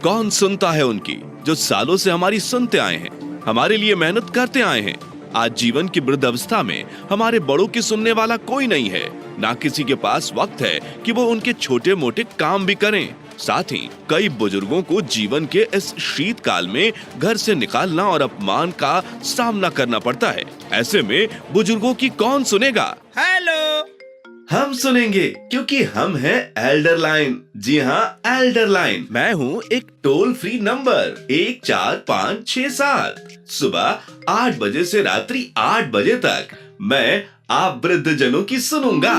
कौन सुनता है उनकी, जो सालों से हमारी सुनते आए हैं, हमारे लिए मेहनत करते आए हैं। आज जीवन की वृद्ध अवस्था में हमारे बड़ों की सुनने वाला कोई नहीं है। ना किसी के पास वक्त है कि वो उनके छोटे मोटे काम भी करें। साथ ही कई बुजुर्गों को जीवन के इस शीतकाल में घर से निकालना और अपमान का सामना करना पड़ता है। ऐसे में बुजुर्गों की कौन सुनेगा? हेलो, हम सुनेंगे, क्योंकि हम हैं एल्डर लाइन। जी हाँ, एल्डर लाइन। मैं हूँ एक टोल फ्री नंबर 14567। सुबह 8 बजे से रात्रि 8 बजे तक मैं आप वृद्ध जनों की सुनूंगा।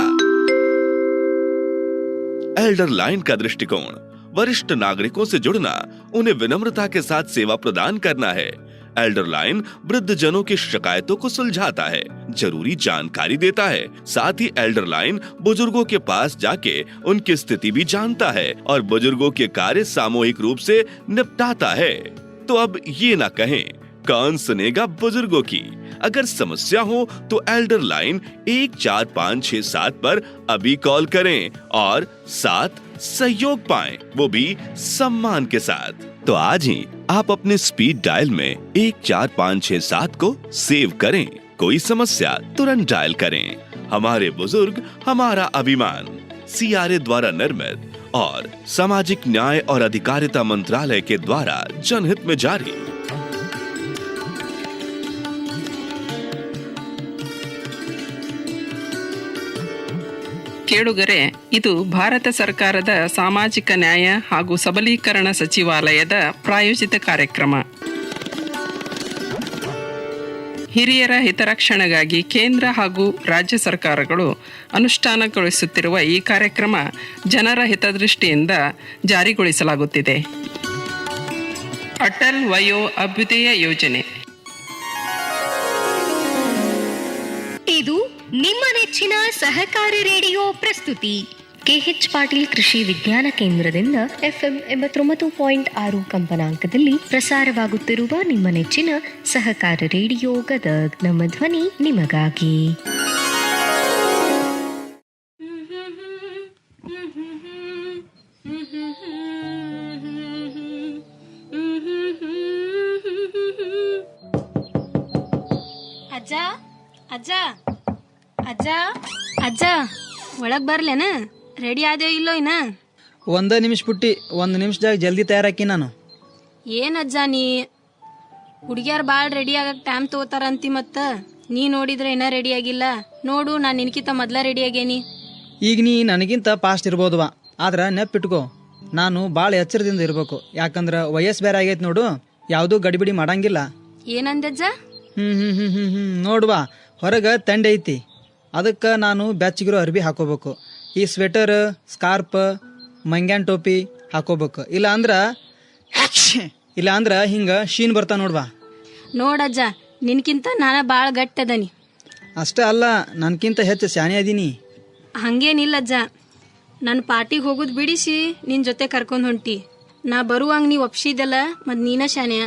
एल्डर लाइन का दृष्टिकोण वरिष्ठ नागरिकों से जुड़ना, उन्हें विनम्रता के साथ सेवा प्रदान करना है। एल्डर लाइन वृद्ध जनों की शिकायतों को सुलझाता है, जरूरी जानकारी देता है। साथ ही एल्डर लाइन बुजुर्गों के पास जाके उनकी स्थिति भी जानता है और बुजुर्गों के कार्य सामूहिक रूप से निपटाता है। तो अब ये ना कहें, कौन सुनेगा बुजुर्गों की? अगर समस्या हो तो एल्डर लाइन 14567 पर अभी कॉल करें और साथ सहयोग पाएं, वो भी सम्मान के साथ। तो आज ही आप अपने स्पीड डायल में 14567 को सेव करें। कोई समस्या तुरंत डायल करें। हमारे बुजुर्ग हमारा अभिमान। CRA द्वारा निर्मित और सामाजिक न्याय और अधिकारिता मंत्रालय के द्वारा जनहित में जारी। ಕೇಳುಗರೆ, ಇದು ಭಾರತ ಸರ್ಕಾರದ ಸಾಮಾಜಿಕ ನ್ಯಾಯ ಹಾಗೂ ಸಬಲೀಕರಣ ಸಚಿವಾಲಯದ ಪ್ರಾಯೋಜಿತ ಕಾರ್ಯಕ್ರಮ. ಹಿರಿಯರ ಹಿತರಕ್ಷಣೆಗಾಗಿ ಕೇಂದ್ರ ಹಾಗೂ ರಾಜ್ಯ ಸರ್ಕಾರಗಳು ಅನುಷ್ಠಾನಗೊಳಿಸುತ್ತಿರುವ ಈ ಕಾರ್ಯಕ್ರಮ ಜನರ ಹಿತದೃಷ್ಟಿಯಿಂದ ಜಾರಿಗೊಳಿಸಲಾಗುತ್ತಿದೆ. ಅಟಲ್ ವಯೋ ಅಭ್ಯುದಯ ಯೋಜನೆ. ಇದು ನಿಮ್ಮ ನೆಚ್ಚಿನ ಸಹಕಾರಿ ರೇಡಿಯೋ ಪ್ರಸ್ತುತಿ. KH ಪಾಟೀಲ್ ಕೃಷಿ ವಿಜ್ಞಾನ ಕೇಂದ್ರದಿಂದ FM 89.6 ಕಂಪನಾಂಕದಲ್ಲಿ ಪ್ರಸಾರವಾಗುತ್ತಿರುವ ನಿಮ್ಮ ನೆಚ್ಚಿನ ಸಹಕಾರಿ ರೇಡಿಯೋ ಗದಗ್. ನಮ್ಮ ಧ್ವನಿ ನಿಮಗಾಗಿ. ಅಜ್ಜ ಅಜ್ಜ ಅಜ್ಜ ಅಜ್ಜ ಒಳಗ್ ಬರ್ಲೇನ? ರೆಡಿ ಆದೇವ ಇಲ್ಲೋ ಇನ್ನ? ಒಂದ ನಿಮಿಷ ಪುಟ್ಟಿ, 1 ನಿಮಿಷದಾಗ ಜಲ್ದಿ ತಯಾರಾಕಿ ನಾನು. ಏನಜ್ಜ ನೀ ಹುಡುಗಿಯರ್ ಬಾಳ್ ರೆಡಿ ಆಗಕ್ ಟೈಮ್ ತಗೋತಾರಂತಿ, ಮತ್ತ ನೀ ನೋಡಿದ್ರೆ ಇನ್ನ ರೆಡಿ ಆಗಿಲ್ಲ ನೋಡು. ನಾನ್ ನಿನ್ಕಿಂತ ಮೊದ್ಲ ರೆಡಿ ಆಗೇನಿ. ಈಗ ನೀ ನನಗಿಂತ ಫಾಸ್ಟ್ ಇರ್ಬೋದವಾ, ಆದ್ರ ನೆಪ್ಪಿಟ್ಕೋ, ನಾನು ಭಾಳ ಎಚ್ಚರದಿಂದ ಇರ್ಬೇಕು. ಯಾಕಂದ್ರ ವಯಸ್ಸು ಬೇರೆ ಆಗೈತಿ ನೋಡು, ಯಾವ್ದೂ ಗಡಿಬಿಡಿ ಮಾಡಂಗಿಲ್ಲ. ಏನಂದಜ್ಜ? ನೋಡ್ವಾ, ಹೊರಗ ತಂಡ ಐತಿ, ಅದಕ್ಕೆ ನಾನು ಬೆಚ್ಚಗಿರೋ ಅರ್ಬಿ ಹಾಕೋಬೇಕು. ಈ ಸ್ವೆಟರ್, ಸ್ಕಾರ್ಪ್, ಮಂಗ್ಯಾನ್ ಟೋಪಿ ಹಾಕೋಬೇಕು. ಇಲ್ಲ ಅಂದ್ರ ಹಿಂಗ ಶೀನ್ ಬರ್ತಾ ನೋಡ್ವಾ. ನೋಡಜ್ಜ, ನಿನ್ಕಿಂತ ನಾನ ಬಾಳ ಗಟ್ಟದನಿ. ಅಷ್ಟ ಅಲ್ಲ, ನನ್ಕಿಂತ ಹೆಚ್ಚು ಶಾನೆ ಅದೀನಿ. ಹಂಗೇನಿಲ್ಲಜ್ಜ, ನನ್ನ ಪಾರ್ಟಿಗೆ ಹೋಗುದ್ ಬಿಡಿಸಿ ನಿನ್ ಜೊತೆ ಕರ್ಕೊಂಡ್ ಹೊಂಟಿ. ನಾ ಬರುವಂಗ ನೀ ಒಪ್ಸಿದಲ್ಲ, ಮತ್ ನೀನ ಶಾನ್ಯ.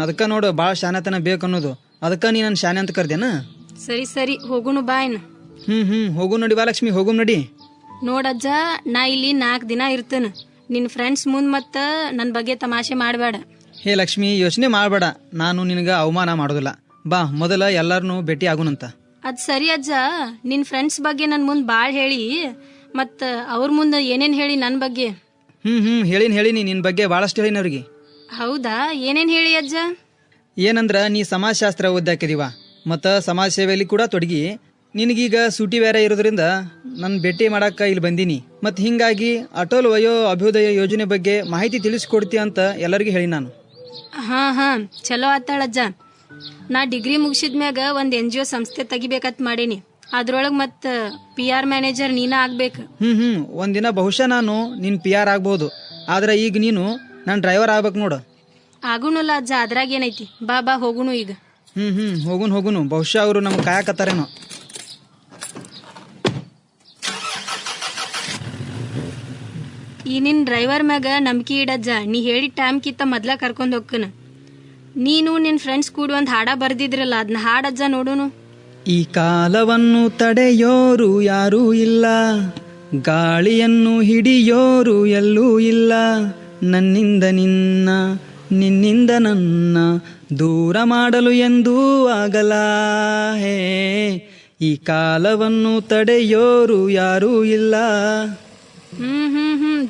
ಅದಕ್ಕ ನೋಡು, ಭಾಳ ಶಾನೆತನ ಬೇಕು ಅನ್ನೋದು. ಅದಕ್ಕ ನೀ ನನ್ನ ಶಾನೆ ಅಂತ ಕರ್ದೇನ? ಸರಿ ಸರಿ, ಹೋಗುನು ಬಾಯ್ನ. ಹೋಗು ನೋಡಿ ಬಾ ಲಕ್ಷ್ಮಿ, ಹೋಗು ನೋಡಿ. ನೋಡಜ್ಜ, ನಾ ಇಲ್ಲಿ 4 ದಿನ ಇರ್ತೇನೆ. ನಿನ್ ಫ್ರೆಂಡ್ಸ್ ಮುಂದ್ ಮತ್ತ ನನ್ ಬಗ್ಗೆ ತಮಾಷೆ ಮಾಡಬೇಡ. ಹೇ ಲಕ್ಷ್ಮಿ, ಯೋಚನೆ ಮಾಡಬೇಡ, ನಾನು ನಿನಗ ಅವಮಾನ ಮಾಡೋದಿಲ್ಲ. ಬಾ, ಮೊದಲ ಎಲ್ಲಾರನು ಭೇಟಿ ಆಗುನಂತ. ಅದ್ ಸರಿ ಅಜ್ಜ, ನಿನ್ ಫ್ರೆಂಡ್ಸ್ ಬಗ್ಗೆ ನನ್ ಮುಂದ್ ಬಾಳ್ ಹೇಳಿ, ಮತ್ತ ಅವ್ರ ಮುಂದೆ ಏನೇನ್ ಹೇಳಿ ನನ್ ಬಗ್ಗೆ? ಹೇಳಿನಿ, ನಿನ್ ಬಗ್ಗೆ ಬಹಳಷ್ಟು ಹೇಳಿನ ಅವ್ರಿಗೆ. ಹೌದಾ? ಏನೇನ್ ಹೇಳಿ ಅಜ್ಜ? ಏನಂದ್ರ, ನೀ ಸಮಾಜಶಾಸ್ತ್ರ ಓದಾಕಿದೀವ, ಮತ್ತ ಸಮಾಜ ಸೇವೆಯಲ್ಲಿ ಕೂಡ ತೊಡಗಿ, ನಿನಗೀಗ ಸೂಟಿ ಬೇರೆ ಇರೋದ್ರಿಂದ ನನ್ನ ಭೇಟಿ ಮಾಡಾಕ ಇಲ್ಲಿ ಬಂದೀನಿ. ಮತ್ ಹಿಂಗಾಗಿ ಅಟಲ್ ವಯೋ ಅಭ್ಯುದಯ ಯೋಜನೆ ಬಗ್ಗೆ ಮಾಹಿತಿ ತಿಳಿಸ್ಕೊಡ್ತಿ ಅಂತ ಎಲ್ಲರಿಗೂ ಹೇಳಿ ನಾನು. ಹಾ ಚಲೋ ಆತಾಳಜ್ಜ. ನಾ ಡಿಗ್ರಿ ಮುಗಿಸಿದ್ಮ್ಯಾಗ ಒಂದ್ NGO ಸಂಸ್ಥೆ ತೆಗಿಬೇಕಂತ ಮಾಡೀನಿ. ಅದ್ರೊಳಗ್ ಮತ್ PR ಮ್ಯಾನೇಜರ್ ನೀನ ಆಗ್ಬೇಕು. ಒಂದಿನ ಬಹುಶಃ ನಾನು ನಿನ್ PR ಆಗ್ಬಹುದು, ಆದ್ರೆ ಈಗ ನೀನು ನನ್ನ ಡ್ರೈವರ್ ಆಗ್ಬೇಕು ನೋಡು. ಆಗುಣಲ್ಲ ಅಜ್ಜ, ಅದ್ರಾಗ ಏನೈತಿ. ಬಾ ಹೋಗುನು ಈಗ. ಹೋಗುನು. ಬಹುಶಃ ಅವರು ನಮ್ಗೆ ಕಾಯಕತ್ತಾರೇನೋ. ಈ ನಿನ್ ಡ್ರೈವರ್ ಮ್ಯಾಗ ನಂಬಿಕೆ ಇಡಜ್ಜ. ನೀ ಹೇಳಿ ಟೈಮ್ ಕಿತ್ತ ಮೊದ್ಲ ಕರ್ಕೊಂಡ್ ಹೋಗ್ಕನ. ನೀನು ನಿನ್ ಫ್ರೆಂಡ್ಸ್ ಕೂಡಿ ಒಂದ್ ಹಾಡ ಬರ್ದಿದ್ರಲ್ಲ, ಅದನ್ನ ಹಾಡಜ್ಜ ನೋಡುನು. ಈ ಕಾಲವನ್ನು ತಡೆಯೋರು ಯಾರೂ ಇಲ್ಲ, ಗಾಳಿಯನ್ನು ಹಿಡಿಯೋರು ಎಲ್ಲೂ ಇಲ್ಲ, ನನ್ನಿಂದ ನಿನ್ನ ನಿನ್ನಿಂದ ನನ್ನ ದೂರ ಮಾಡಲು ಎಂದೂ ಆಗಲ್ಲ ಹೇ ಈ ಕಾಲವನ್ನು ತಡೆಯೋರು ಯಾರೂ ಇಲ್ಲ.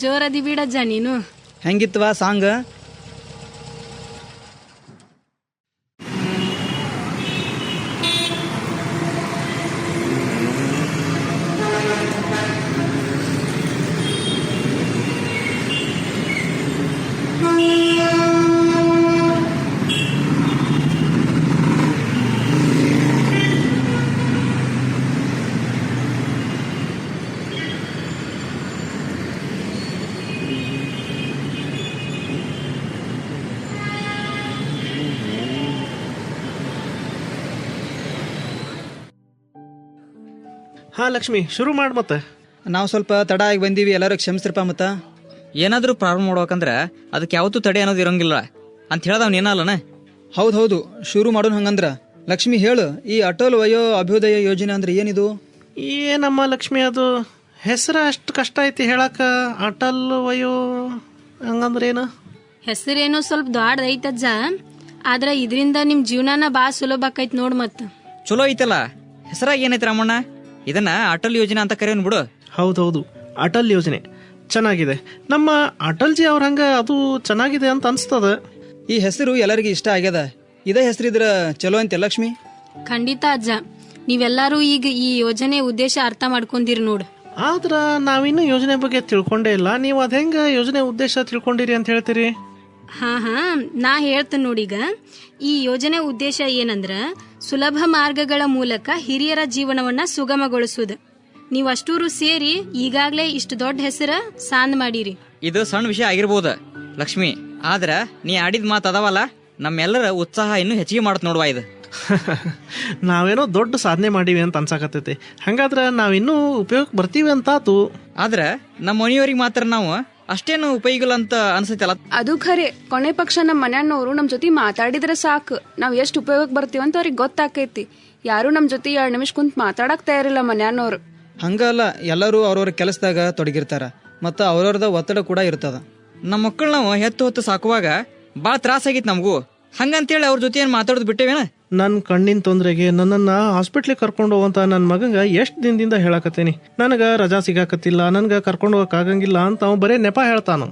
ಜೋರದಿ ಬಿಡಜ್ಜ ನೀನು. ಹೆಂಗಿತ್ವಾ ಸಾಂಗ್? ಹಾ ಲಕ್ಷ್ಮಿ, ಶುರು ಮಾಡಿ ಮತ್ತೆ. ನಾವು ಸ್ವಲ್ಪ ತಡ ಆಗಿ ಬಂದೀವಿ, ಎಲ್ಲರೂ ಕ್ಷಮಿಸ್ರಪ್ಪ. ಮತ್ತ ಏನಾದರೂ ಪ್ರಾರಂಭ ಮಾಡ್ಬೇಕಂದ್ರೆ ಅದಕ್ಕೆ ಯಾವತ್ತೂ ತಡೆ ಅನ್ನೋದು ಇರಂಗಿಲ್ಲ ಅಂತ ಹೇಳ್ದವ್ ನೀನಲ್ಲನ? ಹೌದು, ಶುರು ಮಾಡೋಣ. ಹಂಗಂದ್ರ ಲಕ್ಷ್ಮಿ ಹೇಳು, ಈ ಅಟಲ್ ವಯೋ ಅಭ್ಯುದಯ ಯೋಜನೆ ಅಂದ್ರೆ ಏನಿದು? ಏನಮ್ಮ ಲಕ್ಷ್ಮಿ, ಅದು ಹೆಸರು ಅಷ್ಟು ಕಷ್ಟ ಐತಿ ಹೇಳಕ. ಅಟಲ್ ವಯೋ ಹಂಗಂದ್ರೆ ಏನು? ಹೆಸರೇನೋ ಸ್ವಲ್ಪ ದೊಡ್ಡದೈತಜ್ಜ, ಆದ್ರೆ ಇದರಿಂದ ನಿಮ್ ಜೀವನಾನ ಬಾ ಸುಲಭ ಆಕೈತ್ ನೋಡ್. ಮತ್ತ ಚಲೋ ಐತಲ್ಲ, ಹೆಸರಾಗ ಏನೈತಿ ರಾಮಣ್ಣ? ಇದನ್ನ ಅಟಲ್ ಯೋಜನೆ ಅಂತ ಕರೆಯೋನ್ ಬಿಡು. ಹೌದೌದು, ಅಟಲ್ ಯೋಜನೆ ಚೆನ್ನಾಗಿದೆ. ನಮ್ಮ ಅಟಲ್ಜಿ ಅವ್ರ ಹಂಗ ಅದು ಚೆನ್ನಾಗಿದೆ ಅಂತ ಅನ್ಸ್ತದ. ಈ ಹೆಸರು ಎಲ್ಲರಿಗೂ ಇಷ್ಟ ಆಗ್ಯದ. ಇದೇ ಹೆಸರಿದ್ರ ಚಲೋ ಅಂತೆ ಲಕ್ಷ್ಮಿ. ಖಂಡಿತ ಅಜ್ಜ, ನೀವೆಲ್ಲಾರು ಈಗ ಈ ಯೋಜನೆ ಉದ್ದೇಶ ಅರ್ಥ ಮಾಡ್ಕೊಂಡಿರಿ ನೋಡು. ಆದ್ರ ನಾವಿನ್ನೂ ಯೋಜನೆ ಬಗ್ಗೆ ತಿಳ್ಕೊಂಡೇ ಇಲ್ಲ. ನೀವು ಅದ ಹೆಂಗ ಯೋಜನೆ ಉದ್ದೇಶ ತಿಳ್ಕೊಂಡಿರಿ ಅಂತ ಹೇಳ್ತೀರಿ? ಹಾ ನಾ ಹೇಳ್ತೇನೆ ನೋಡೀಗ. ಈ ಯೋಜನೆ ಉದ್ದೇಶ ಏನಂದ್ರ ಸುಲಭ ಮಾರ್ಗಗಳ ಮೂಲಕ ಹಿರಿಯರ ಜೀವನವನ್ನ ಸುಗಮಗೊಳಿಸುದು. ನೀವಷ್ಟೂರು ಸೇರಿ ಈಗಾಗ್ಲೇ ಇಷ್ಟು ದೊಡ್ಡ ಹೆಸರ ಸಾಂದ್ ಮಾಡಿರಿ. ಇದು ಸಣ್ಣ ವಿಷಯ ಆಗಿರ್ಬೋದು ಲಕ್ಷ್ಮಿ, ಆದ್ರ ನೀ ಆಡಿದ ಮಾತು ಅದಾವಲ್ಲ, ನಮ್ಮೆಲ್ಲರ ಉತ್ಸಾಹ ಇನ್ನೂ ಹೆಚ್ಚಿಗೆ ಮಾಡತ್ ನೋಡುವ ಇದು. ನಾವೇನೋ ದೊಡ್ಡ ಸಾಧನೆ ಮಾಡೀವಿ ಅಂತ ಅನ್ಸಾಕತ್ತೈತಿ. ಹಂಗಾದ್ರ ನಾವಿನ್ನೂ ಉಪಯೋಗಕ್ಕೆ ಬರ್ತೀವಿ ಅಂತಾತು. ಆದ್ರ ನಮ್ಮ ಮನೆಯವ್ರಿಗೆ ಮಾತ್ರ ನಾವು ಅಷ್ಟೇನು ಉಪಯೋಗ ಅಂತ ಅನ್ಸತ್ತಲ್ಲ. ಅದು ಖರೆ. ಕೊನೆ ಪಕ್ಷ ನಮ್ಮ ಮನ್ಯಾನವ್ರು ನಮ್ ಜೊತೆ ಮಾತಾಡಿದ್ರೆ ಸಾಕು, ನಾವ್ ಎಷ್ಟು ಉಪಯೋಗಕ್ಕೆ ಬರ್ತೀವಂತ ಅವ್ರಿಗೆ ಗೊತ್ತಾಕೈತಿ. ಯಾರು ನಮ್ ಜೊತೆ 2 ನಿಮಿಷ ಕುಂತ್ ಮಾತಾಡಕ್ ತಯಾರಿಲ್ಲ ಮನ್ಯಾನವ್ರು. ಹಂಗಲ್ಲ, ಎಲ್ಲರೂ ಅವ್ರವ್ರ ಕೆಲಸದಾಗ ತೊಡಗಿರ್ತಾರ, ಮತ್ತ ಅವ್ರವ್ರದ ಒತ್ತಡ ಕೂಡ ಇರ್ತದ. ನಮ್ಮ ಮಕ್ಕಳು ನಾವು ಹೊತ್ತು ಸಾಕುವಾಗ ಭಾಳ ತ್ರಾಸಾಗಿತ್ತು ನಮಗೂ. ಹಂಗಂತೇಳಿ ಅವ್ರ ಜೊತೆ ಏನು ಮಾತಾಡೋದು ಬಿಟ್ಟೇವೇನ? ನನ್ನ ಕಣ್ಣಿನ ತೊಂದರೆಗೆ ನನ್ನನ್ನು ಹಾಸ್ಪಿಟ್ಲಿಗೆ ಕರ್ಕೊಂಡು ಹೋಗಂತ ನನ್ನ ಮಗಂಗ ಎಷ್ಟು ದಿನದಿಂದ ಹೇಳಕತ್ತೀನಿ. ನನಗೆ ರಜಾ ಸಿಗಾಕತ್ತಿಲ್ಲ, ನನ್ಗೆ ಕರ್ಕೊಂಡು ಹೋಗಕ್ ಆಗಂಗಿಲ್ಲ ಅಂತ ಅವ್ ಬರೇ ನೆಪ ಹೇಳ್ತಾನು.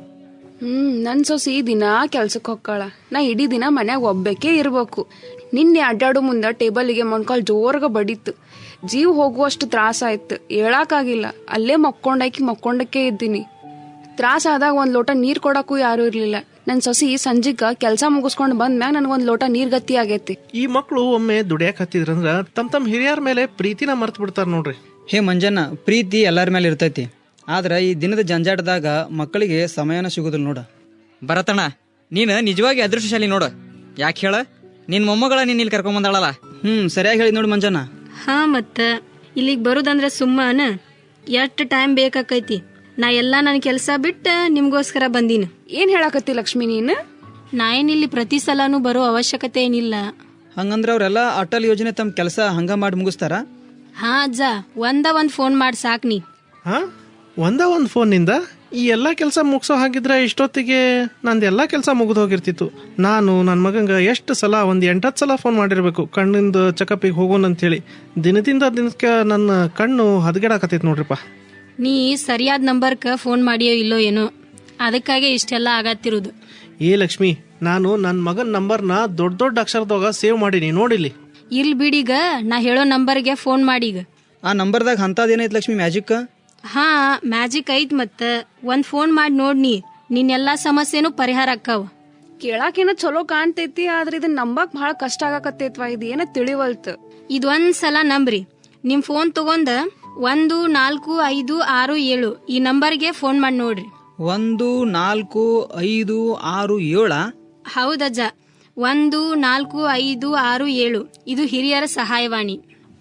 ನನ್ ಸೊಸಿ ದಿನ ಕೆಲ್ಸಕ್ಕೆ ಹೋಗ್ಕಾಳ. ನಾ ಇಡೀ ದಿನ ಮನ್ಯಾಗ ಒಬ್ಬಾಕೆ ಇರ್ಬೇಕು. ನಿನ್ನೆ ಅಡ್ಡಾಡು ಮುಂದ ಟೇಬಲ್ಗೆ ಮೊಣ್ಕಾಲ್ ಜೋರ್ಗ ಬಡಿತ್ತು. ಜೀವ ಹೋಗುವಷ್ಟು ತ್ರಾಸ ಆಯ್ತು, ಹೇಳಕ್ಕಾಗಿಲ್ಲ. ಅಲ್ಲೇ ಮಕ್ಕೊಂಡಕ್ಕೆ ಇದ್ದೀನಿ. ತ್ರಾಸ ಆದಾಗ ಒಂದ್ ಲೋಟ ನೀರ್ ಕೊಡಕ್ಕೂ ಯಾರು ಇರ್ಲಿಲ್ಲ. ನನ್ ಸೊಸಿ ಸಂಜಿಗ ಕೆಲ್ಸ ಮುಗಿಸ್ಕೊಂಡ್ ಬಂದ್ಮ್ಯಾಗ ನನ್ಗೊಂದ್ ಲೋಟ ನೀರ್ ಗತಿ ಆಗೈತಿ. ಈ ಮಕ್ಳು ಒಮ್ಮೆ ದುಡಿಯಾಕ್ ಹತ್ತಿದ್ರಂದ್ರ ತಮ್ ಹಿರಿಯರ ಮೇಲೆ ಪ್ರೀತಿನ ಮರ್ತ್ ಬಿಡ್ತಾರ ನೋಡ್ರಿ. ಹೇ ಮಂಜಣ್ಣ, ಪ್ರೀತಿ ಎಲ್ಲರ ಮೇಲೆ ಇರ್ತೈತಿ, ಆದ್ರೆ ಈ ದಿನದ ಜಂಜಾಟದಾಗ ಮಕ್ಕಳಿಗೆ ಸಮಯನ ಸಿಗುದಿಲ್ಲ ನೋಡ. ಬರತಣ್ಣ, ನೀನು ನಿಜವಾಗಿ ಅದೃಷ್ಟಶಾಲಿ ನೋಡು. ಯಾಕೆ ಹೇಳ, ನಿನ್ ಮೊಮ್ಮಗಳ ನೀನ್ ಇಲ್ಲಿ ಕರ್ಕೊಂಡ್ ಬಂದಾಳಲ್ಲ. ಸರಿಯಾಗಿ ಹೇಳಿ ನೋಡು ಮಂಜಣ್ಣ. ಹಾ, ಮತ್ತ ಇಲ್ಲಿಗೆ ಬರುದಂದ್ರೆ ಸುಮ್ಮನ ಎಷ್ಟು ಟೈಮ್ ಬೇಕಾಕೈತಿ. ನಾ ಎಲ್ಲ ನನ್ನ ಕೆಲಸ ಬಿಟ್ಟು ನಿಮ್ಗೋಸ್ಕರ ಬಂದೀನಿ. ಏನ್ ಹೇಳಕತ್ತಿ ಲಕ್ಷ್ಮಿ ನೀನ್? ನಾ ಏನಿಲ್ಲಿ ಪ್ರತಿ ಸಲನೂ ಬರೋ ಅವಶ್ಯಕತೆ ಏನಿಲ್ಲ. ಹಂಗಂದ್ರ ಅವ್ರೆಲ್ಲ ಅಟಲ್ ಯೋಜನೆ ತಮ್ಮ ಕೆಲಸ ಹಂಗ ಮಾಡಿ ಮುಗಿಸ್ತಾರ? ಹಾ ಅಜ್ಜ, ಒಂದ್ ಫೋನ್ ಮಾಡಿ ಸಾಕ್ ನೀ. ಹಾ, ಒಂದ್ ಫೋನ್ನಿಂದ ಈ ಎಲ್ಲಾ ಕೆಲಸ ಮುಗಿಸೋ ಹಾಗಿದ್ರೆ ಇಷ್ಟೊತ್ತಿಗೆ ನಂದೆಲ್ಲಾ ಕೆಲಸ ಮುಗಿದು ಹೋಗಿರ್ತಿತ್ತು. ನಾನು ನನ್ನ ಮಗಂಗ ಎಷ್ಟು ಸಲ 8-10 ಸಲ ಫೋನ್ ಮಾಡಿರ್ಬೇಕು ಕಣ್ಣಿಂದ ಚೆಕಪ್ಪಿಗೆ ಹೋಗೋಣ ಅಂತೇಳಿ. ದಿನಕ್ಕೆ ನನ್ನ ಕಣ್ಣು ಹದಗೆಡಾಕತ್ತೈತಿ ನೋಡ್ರಿಪ್ಪ. ನೀ ಸರಿಯಾದ ನಂಬರ್ಕ ಫೋನ್ ಮಾಡಿಯೋ ಇಲ್ಲೋ ಏನೋ, ಅದಕ್ಕಾಗೆ ಇಷ್ಟೆಲ್ಲ ಆಗತ್ತಿರುದು. ಏ ಲಕ್ಷ್ಮಿ, ನಾನು ನನ್ನ ಮಗನ ನಂಬರ್ನ ದೊಡ್ಡ ಅಕ್ಷರದಾಗ ಸೇವ್ ಮಾಡೀನಿ ನೋಡಿಲಿ. ಇರ್ಲಿ ಬಿಡೀಗ, ನಾ ಹೇಳೋ ನಂಬರ್ಗೆ ಫೋನ್ ಮಾಡೀಗ. ಆ ನಂಬರ್ದಾಗ ಅಂತದೇನೈತಿ ಲಕ್ಷ್ಮಿ ಮ್ಯಾಜಿಕ್? ಹಾ, ಮ್ಯಾಜಿಕ್ ಐತ್. ಮತ್ತ ಒಂದ್ ಫೋನ್ ಮಾಡಿ ನೋಡ್ನಿ, ನಿನ್ನೆಲ್ಲಾ ಸಮಸ್ಯೆನೂ ಪರಿಹಾರ ಆಕ್ಕಾವ. ಕೇಳಾಕೇನೋ ಚಲೋ ಕಾಣ್ತೈತಿ, ಆದ್ರೆ ಇದನ್ನ ನಂಬಕ್ ಬಹಳ ಕಷ್ಟ ಆಗಕತ್ತೈತ್ವಾ. ಇದು ಏನ ತಿಳಿವಲ್ತು. ಇದೊಂದ್ಸಲ ನಂಬ್ರಿ. ನಿಮ್ ಫೋನ್ ತಗೊಂಡ 145667 ಈ ನಂಬರ್ಗೆ ಫೋನ್ ಮಾಡಿ ನೋಡ್ರಿ. 145667? ಹೌದಜ್ಜ, 145667. ಇದು ಹಿರಿಯರ ಸಹಾಯವಾಣಿ.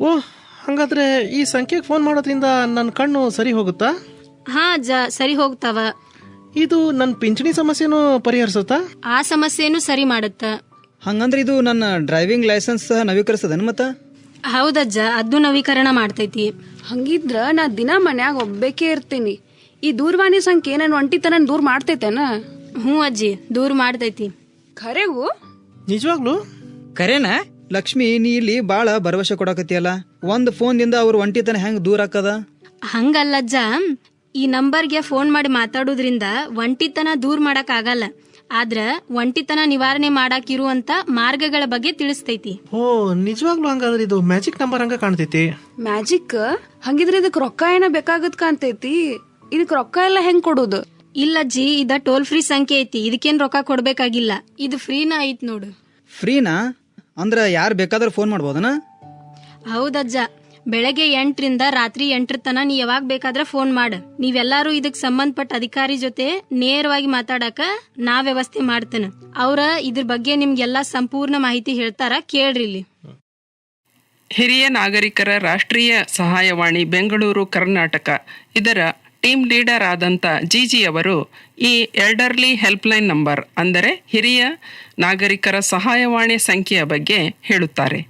ಓಹ್, ಹಂಗಾದ್ರೆ ಈ ಸಂಖ್ಯೆಗೆ ಫೋನ್ ಮಾಡೋದ್ರಿಂದ ನನ್ನ ಕಣ್ಣು ಸರಿ ಹೋಗುತ್ತಾ? ಹಾ ಅಜ್ಜ, ಸರಿ ಹೋಗ್ತಾವ. ಇದು ನನ್ನ ಪಿಂಚಣಿ ಸಮಸ್ಯೆನೂ ಪರಿಹರಿಸುತ್ತಾ? ಆ ಸಮಸ್ಯೆನೂ ಸರಿ ಮಾಡುತ್ತ. ಹಂಗಂದ್ರೆ ಇದು ನನ್ನ ಡ್ರೈವಿಂಗ್ ಲೈಸೆನ್ಸ್ ಸಹ ನವೀಕರಿಸದನ್ ಮತ್ತ? ಹೌದಜ್ಜ, ಅದು ನವೀಕರಣ ಮಾಡ್ತೈತಿ. ಹಂಗಿದ್ರ ನಾ ದಿನ ಮನ್ಯಾಗ ಒಬ್ಬಾಕೆ ಇರ್ತೀನಿ. ಈ ದೂರವಾಣಿ ಸಂಖ್ಯೆ ನನ್ನ ಒಂಟಿತನ ದೂರ ಮಾಡ್ತೈತೇನ? ಹ್ಞೂ ಅಜ್ಜಿ, ದೂರ ಮಾಡ್ತೈತಿ. ಖರೆಗೂ? ನಿಜವಾಗ್ಲು? ಕರೇನಾ? ಲಕ್ಷ್ಮಿ, ನೀ ಇಲ್ಲಿ ಬಾಳ ಭರವಸೆ ಕೊಡಕತ್ತಿಯಲ್ಲ. ಒಂದ್ ಫೋನ್ದಿಂದ ಅವ್ರ ಒಂಟಿತನ ಹೆಂಗ್ ದೂರ ಆಕದ? ಹಂಗಲ್ಲಜ್ಜ, ಈ ನಂಬರ್ಗೆ ಫೋನ್ ಮಾಡಿ ಮಾತಾಡೋದ್ರಿಂದ ಒಂಟಿತನ ದೂರ ಮಾಡಕ್ ಆಗಲ್ಲ. ಆದ್ರ ಒಂಟಿತನ ನಿವಾರಣೆ ಮಾಡಾಕಿರುವಂತ ಮಾರ್ಗಗಳ ಬಗ್ಗೆ ತಿಳಿಸ್ತೈತಿ. ಓ, ನಿಜವಾಗ್ಲು? ಹಂಗಾದ್ರೆ ಇದು ಮ್ಯಾಜಿಕ್ ನಂಬರ್ ಹಂಗ ಕಾಣ್ತೈತಿ. ಮ್ಯಾಜಿಕ್? ಹಂಗಿದ್ರೆ ಇದಕ್ ರೊಕ್ಕ ಏನ ಬೇಕಾಗತ್ ಕಾಣ್ತೈತಿ. ಇದಕ್ ರೊಕ್ಕ ಎಲ್ಲ ಹೆಂಗ್ ಕೊಡುದು? ಇಲ್ಲಜ್ಜಿ, ಇದ ಟೋಲ್ ಫ್ರೀ ಸಂಖ್ಯೆ ಐತಿ. ಇದಕ್ಕೇನ್ ರೊಕ್ಕ ಕೊಡ್ಬೇಕಾಗಿಲ್ಲ. ಇದು ಫ್ರೀನ ಐತ್ ನೋಡು. ಫ್ರೀನಾ? ಅಂದ್ರ ಯಾರು ಬೇಕಾದ್ರೂ ಫೋನ್ ಮಾಡ್ಬೋದನ? ಹೌದಜ್ಜ, ಬೆಳಗ್ಗೆ 8ರಿಂದ ರಾತ್ರಿ 8 ತನ ನೀ ಯಾವಾಗ ಬೇಕಾದ್ರೆ ಫೋನ್ ಮಾಡ. ನೀವೆಲ್ಲಾರು ಇದಕ್ ಸಂಬಂಧಪಟ್ಟ ಅಧಿಕಾರಿ ಜೊತೆ ನೇರವಾಗಿ ಮಾತಾಡಕ ನಾ ವ್ಯವಸ್ಥೆ ಮಾಡ್ತೇನೆ. ಅವ್ರ ಇದ್ರ ಬಗ್ಗೆ ನಿಮ್ಗೆಲ್ಲಾ ಸಂಪೂರ್ಣ ಮಾಹಿತಿ ಹೇಳ್ತಾರ, ಕೇಳ್ರಿ ಇಲ್ಲಿ. ಹಿರಿಯ ನಾಗರಿಕರ ರಾಷ್ಟ್ರೀಯ ಸಹಾಯವಾಣಿ ಬೆಂಗಳೂರು ಕರ್ನಾಟಕ ಇದರ ಟೀಮ್ ಲೀಡರ್ ಆದಂಥ ಜಿಜಿ ಅವರು ಈ ಎಲ್ಡರ್ಲಿ ಹೆಲ್ಪ್ಲೈನ್ ನಂಬರ್ ಅಂದರೆ ಹಿರಿಯ ನಾಗರಿಕರ ಸಹಾಯವಾಣಿ ಸಂಖ್ಯೆಯ ಬಗ್ಗೆ ಹೇಳುತ್ತಾರೆ.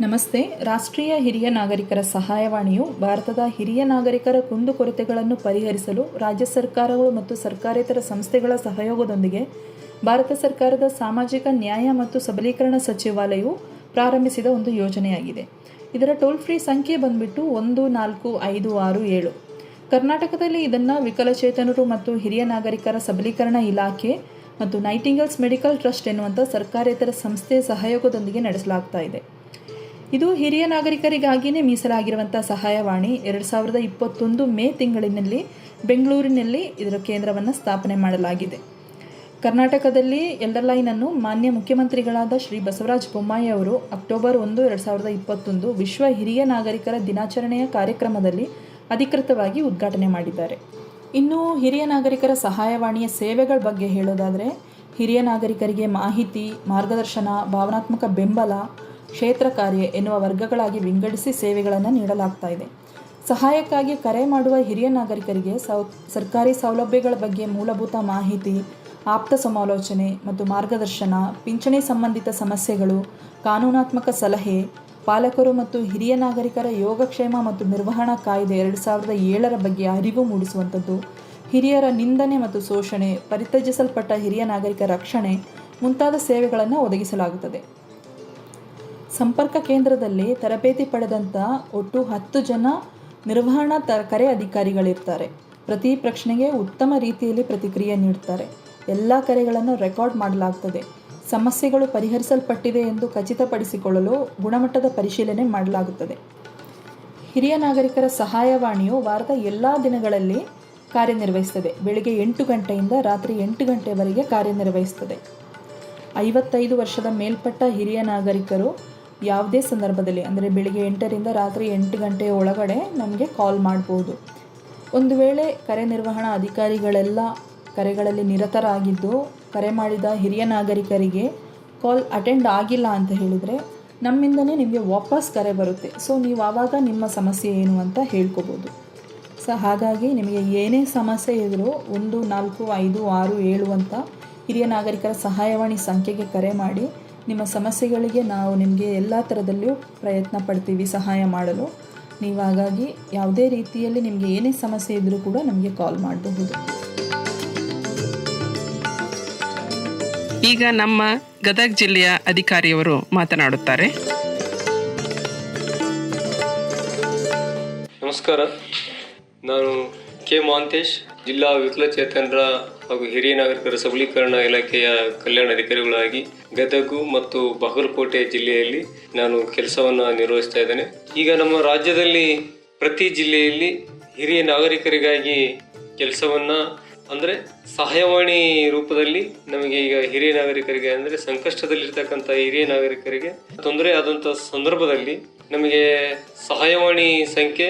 ನಮಸ್ತೆ. ರಾಷ್ಟ್ರೀಯ ಹಿರಿಯ ನಾಗರಿಕರ ಸಹಾಯವಾಣಿಯು ಭಾರತದ ಹಿರಿಯ ನಾಗರಿಕರ ಕುಂದುಕೊರತೆಗಳನ್ನು ಪರಿಹರಿಸಲು ರಾಜ್ಯ ಸರ್ಕಾರಗಳು ಮತ್ತು ಸರ್ಕಾರೇತರ ಸಂಸ್ಥೆಗಳ ಸಹಯೋಗದೊಂದಿಗೆ ಭಾರತ ಸರ್ಕಾರದ ಸಾಮಾಜಿಕ ನ್ಯಾಯ ಮತ್ತು ಸಬಲೀಕರಣ ಸಚಿವಾಲಯವು ಪ್ರಾರಂಭಿಸಿದ ಒಂದು ಯೋಜನೆಯಾಗಿದೆ. ಇದರ ಟೋಲ್ ಫ್ರೀ ಸಂಖ್ಯೆ ಬಂದ್ಬಿಟ್ಟು 14567. ಕರ್ನಾಟಕದಲ್ಲಿ ಇದನ್ನು ವಿಕಲಚೇತನರು ಮತ್ತು ಹಿರಿಯ ನಾಗರಿಕರ ಸಬಲೀಕರಣ ಇಲಾಖೆ ಮತ್ತು ನೈಟಿಂಗಲ್ಸ್ ಮೆಡಿಕಲ್ ಟ್ರಸ್ಟ್ ಎನ್ನುವಂಥ ಸರ್ಕಾರೇತರ ಸಂಸ್ಥೆಯ ಸಹಯೋಗದೊಂದಿಗೆ ನಡೆಸಲಾಗ್ತಾ ಇದೆ. ಇದು ಹಿರಿಯ ನಾಗರಿಕರಿಗಾಗಿಯೇ ಮೀಸಲಾಗಿರುವಂಥ ಸಹಾಯವಾಣಿ 2021 ಮೇ ತಿಂಗಳಿನಲ್ಲಿ ಬೆಂಗಳೂರಿನಲ್ಲಿ ಇದರ ಕೇಂದ್ರವನ್ನು ಸ್ಥಾಪನೆ ಮಾಡಲಾಗಿದೆ. ಕರ್ನಾಟಕದಲ್ಲಿ ಎಲ್ಡರ್ ಲೈನ್ ಅನ್ನು ಮಾನ್ಯ ಮುಖ್ಯಮಂತ್ರಿಗಳಾದ ಶ್ರೀ ಬಸವರಾಜ ಬೊಮ್ಮಾಯಿ ಅವರು ಅಕ್ಟೋಬರ್ 1, 2021 ವಿಶ್ವ ಹಿರಿಯ ನಾಗರಿಕರ ದಿನಾಚರಣೆಯ ಕಾರ್ಯಕ್ರಮದಲ್ಲಿ ಅಧಿಕೃತವಾಗಿ ಉದ್ಘಾಟನೆ ಮಾಡಿದ್ದಾರೆ. ಇನ್ನು ಹಿರಿಯ ನಾಗರಿಕರ ಸಹಾಯವಾಣಿಯ ಸೇವೆಗಳ ಬಗ್ಗೆ ಹೇಳೋದಾದರೆ, ಹಿರಿಯ ನಾಗರಿಕರಿಗೆ ಮಾಹಿತಿ, ಮಾರ್ಗದರ್ಶನ, ಭಾವನಾತ್ಮಕ ಬೆಂಬಲ, ಕ್ಷೇತ್ರ ಕಾರ್ಯ ಎನ್ನುವ ವರ್ಗಗಳಾಗಿ ವಿಂಗಡಿಸಿ ಸೇವೆಗಳನ್ನು ನೀಡಲಾಗ್ತಾ ಇದೆ. ಸಹಾಯಕ್ಕಾಗಿ ಕರೆ ಮಾಡುವ ಹಿರಿಯ ನಾಗರಿಕರಿಗೆ ಸರ್ಕಾರಿ ಸೌಲಭ್ಯಗಳ ಬಗ್ಗೆ ಮೂಲಭೂತ ಮಾಹಿತಿ, ಆಪ್ತ ಸಮಾಲೋಚನೆ ಮತ್ತು ಮಾರ್ಗದರ್ಶನ, ಪಿಂಚಣಿ ಸಂಬಂಧಿತ ಸಮಸ್ಯೆಗಳು, ಕಾನೂನಾತ್ಮಕ ಸಲಹೆ, ಪಾಲಕರು ಮತ್ತು ಹಿರಿಯ ನಾಗರಿಕರ ಯೋಗಕ್ಷೇಮ ಮತ್ತು ನಿರ್ವಹಣಾ ಕಾಯ್ದೆ 2007 ಬಗ್ಗೆ ಅರಿವು ಮೂಡಿಸುವಂಥದ್ದು, ಹಿರಿಯರ ನಿಂದನೆ ಮತ್ತು ಶೋಷಣೆ, ಪರಿತ್ಯಜಿಸಲ್ಪಟ್ಟ ಹಿರಿಯ ನಾಗರಿಕರ ರಕ್ಷಣೆ ಮುಂತಾದ ಸೇವೆಗಳನ್ನು ಒದಗಿಸಲಾಗುತ್ತದೆ. ಸಂಪರ್ಕ ಕೇಂದ್ರದಲ್ಲಿ ತರಬೇತಿ ಪಡೆದಂಥ ಒಟ್ಟು 10 ಜನ ನಿರ್ವಹಣಾ ಕರೆ ಅಧಿಕಾರಿಗಳಿರ್ತಾರೆ. ಪ್ರತಿ ಪ್ರಶ್ನೆಗೆ ಉತ್ತಮ ರೀತಿಯಲ್ಲಿ ಪ್ರತಿಕ್ರಿಯೆ ನೀಡ್ತಾರೆ. ಎಲ್ಲ ಕರೆಗಳನ್ನು ರೆಕಾರ್ಡ್ ಮಾಡಲಾಗ್ತದೆ. ಸಮಸ್ಯೆಗಳು ಪರಿಹರಿಸಲ್ಪಟ್ಟಿದೆ ಎಂದು ಖಚಿತಪಡಿಸಿಕೊಳ್ಳಲು ಗುಣಮಟ್ಟದ ಪರಿಶೀಲನೆ ಮಾಡಲಾಗುತ್ತದೆ. ಹಿರಿಯ ನಾಗರಿಕರ ಸಹಾಯವಾಣಿಯು ವಾರದ ಎಲ್ಲ ದಿನಗಳಲ್ಲಿ ಕಾರ್ಯನಿರ್ವಹಿಸುತ್ತದೆ. ಬೆಳಗ್ಗೆ 8 ಗಂಟೆಯಿಂದ ರಾತ್ರಿ 8 ಗಂಟೆವರೆಗೆ ಕಾರ್ಯನಿರ್ವಹಿಸುತ್ತದೆ. 55 ವರ್ಷದ ಮೇಲ್ಪಟ್ಟ ಹಿರಿಯ ನಾಗರಿಕರು ಯಾವುದೇ ಸಂದರ್ಭದಲ್ಲಿ ಅಂದರೆ ಬೆಳಿಗ್ಗೆ 8ರಿಂದ ರಾತ್ರಿ 8 ಗಂಟೆಯ ಒಳಗಡೆ ನಮಗೆ ಕಾಲ್ ಮಾಡ್ಬೋದು. ಒಂದು ವೇಳೆ ಕರೆ ನಿರ್ವಹಣಾ ಅಧಿಕಾರಿಗಳೆಲ್ಲ ಕರೆಗಳಲ್ಲಿ ನಿರತರಾಗಿದ್ದು ಕರೆ ಮಾಡಿದ ಹಿರಿಯ ನಾಗರಿಕರಿಗೆ ಕಾಲ್ ಅಟೆಂಡ್ ಆಗಿಲ್ಲ ಅಂತ ಹೇಳಿದರೆ ನಮ್ಮಿಂದನೇ ನಿಮಗೆ ವಾಪಸ್ ಕರೆ ಬರುತ್ತೆ. ಸೊ ನೀವು ಆವಾಗ ನಿಮ್ಮ ಸಮಸ್ಯೆ ಏನು ಅಂತ ಹೇಳ್ಕೊಬೋದು. ಹಾಗಾಗಿ ನಿಮಗೆ ಏನೇ ಸಮಸ್ಯೆ ಇದ್ದರೂ 14567 ಅಂತ ಹಿರಿಯ ನಾಗರಿಕರ ಸಹಾಯವಾಣಿ ಸಂಖ್ಯೆಗೆ ಕರೆ ಮಾಡಿ ನಿಮ್ಮ ಸಮಸ್ಯೆಗಳಿಗೆ ನಾವು ನಿಮಗೆ ಎಲ್ಲ ಥರದಲ್ಲೂ ಪ್ರಯತ್ನ ಪಡ್ತೀವಿ ಸಹಾಯ ಮಾಡಲು. ನೀವು ಹಾಗಾಗಿ ಯಾವುದೇ ರೀತಿಯಲ್ಲಿ ನಿಮಗೆ ಏನೇ ಸಮಸ್ಯೆ ಇದ್ದರೂ ಕೂಡ ನಮಗೆ ಕಾಲ್ ಮಾಡಬಹುದು. ಈಗ ನಮ್ಮ ಗದಗ ಜಿಲ್ಲೆಯ ಅಧಿಕಾರಿಯವರು ಮಾತನಾಡುತ್ತಾರೆ. ನಮಸ್ಕಾರ, ನಾನು ಕೆ ಮಹಾಂತೇಶ್, ಜಿಲ್ಲಾ ವಿಕಲಚೇತನರ ಹಾಗೂ ಹಿರಿಯ ನಾಗರಿಕರ ಸಬಲೀಕರಣ ಇಲಾಖೆಯ ಕಲ್ಯಾಣಾಧಿಕಾರಿಗಳಾಗಿ ಗದಗ ಮತ್ತು ಬಾಗಲಕೋಟೆ ಜಿಲ್ಲೆಯಲ್ಲಿ ನಾನು ಕೆಲಸವನ್ನು ನಿರ್ವಹಿಸ್ತಾ ಇದ್ದೇನೆ. ಈಗ ನಮ್ಮ ರಾಜ್ಯದಲ್ಲಿ ಪ್ರತಿ ಜಿಲ್ಲೆಯಲ್ಲಿ ಹಿರಿಯ ನಾಗರಿಕರಿಗಾಗಿ ಕೆಲಸವನ್ನು ಅಂದರೆ ಸಹಾಯವಾಣಿ ರೂಪದಲ್ಲಿ ನಮಗೆ ಈಗ ಹಿರಿಯ ನಾಗರಿಕರಿಗೆ ಅಂದರೆ ಸಂಕಷ್ಟದಲ್ಲಿರ್ತಕ್ಕಂಥ ಹಿರಿಯ ನಾಗರಿಕರಿಗೆ ತೊಂದರೆ ಆದಂಥ ಸಂದರ್ಭದಲ್ಲಿ ನಮಗೆ ಸಹಾಯವಾಣಿ ಸಂಖ್ಯೆ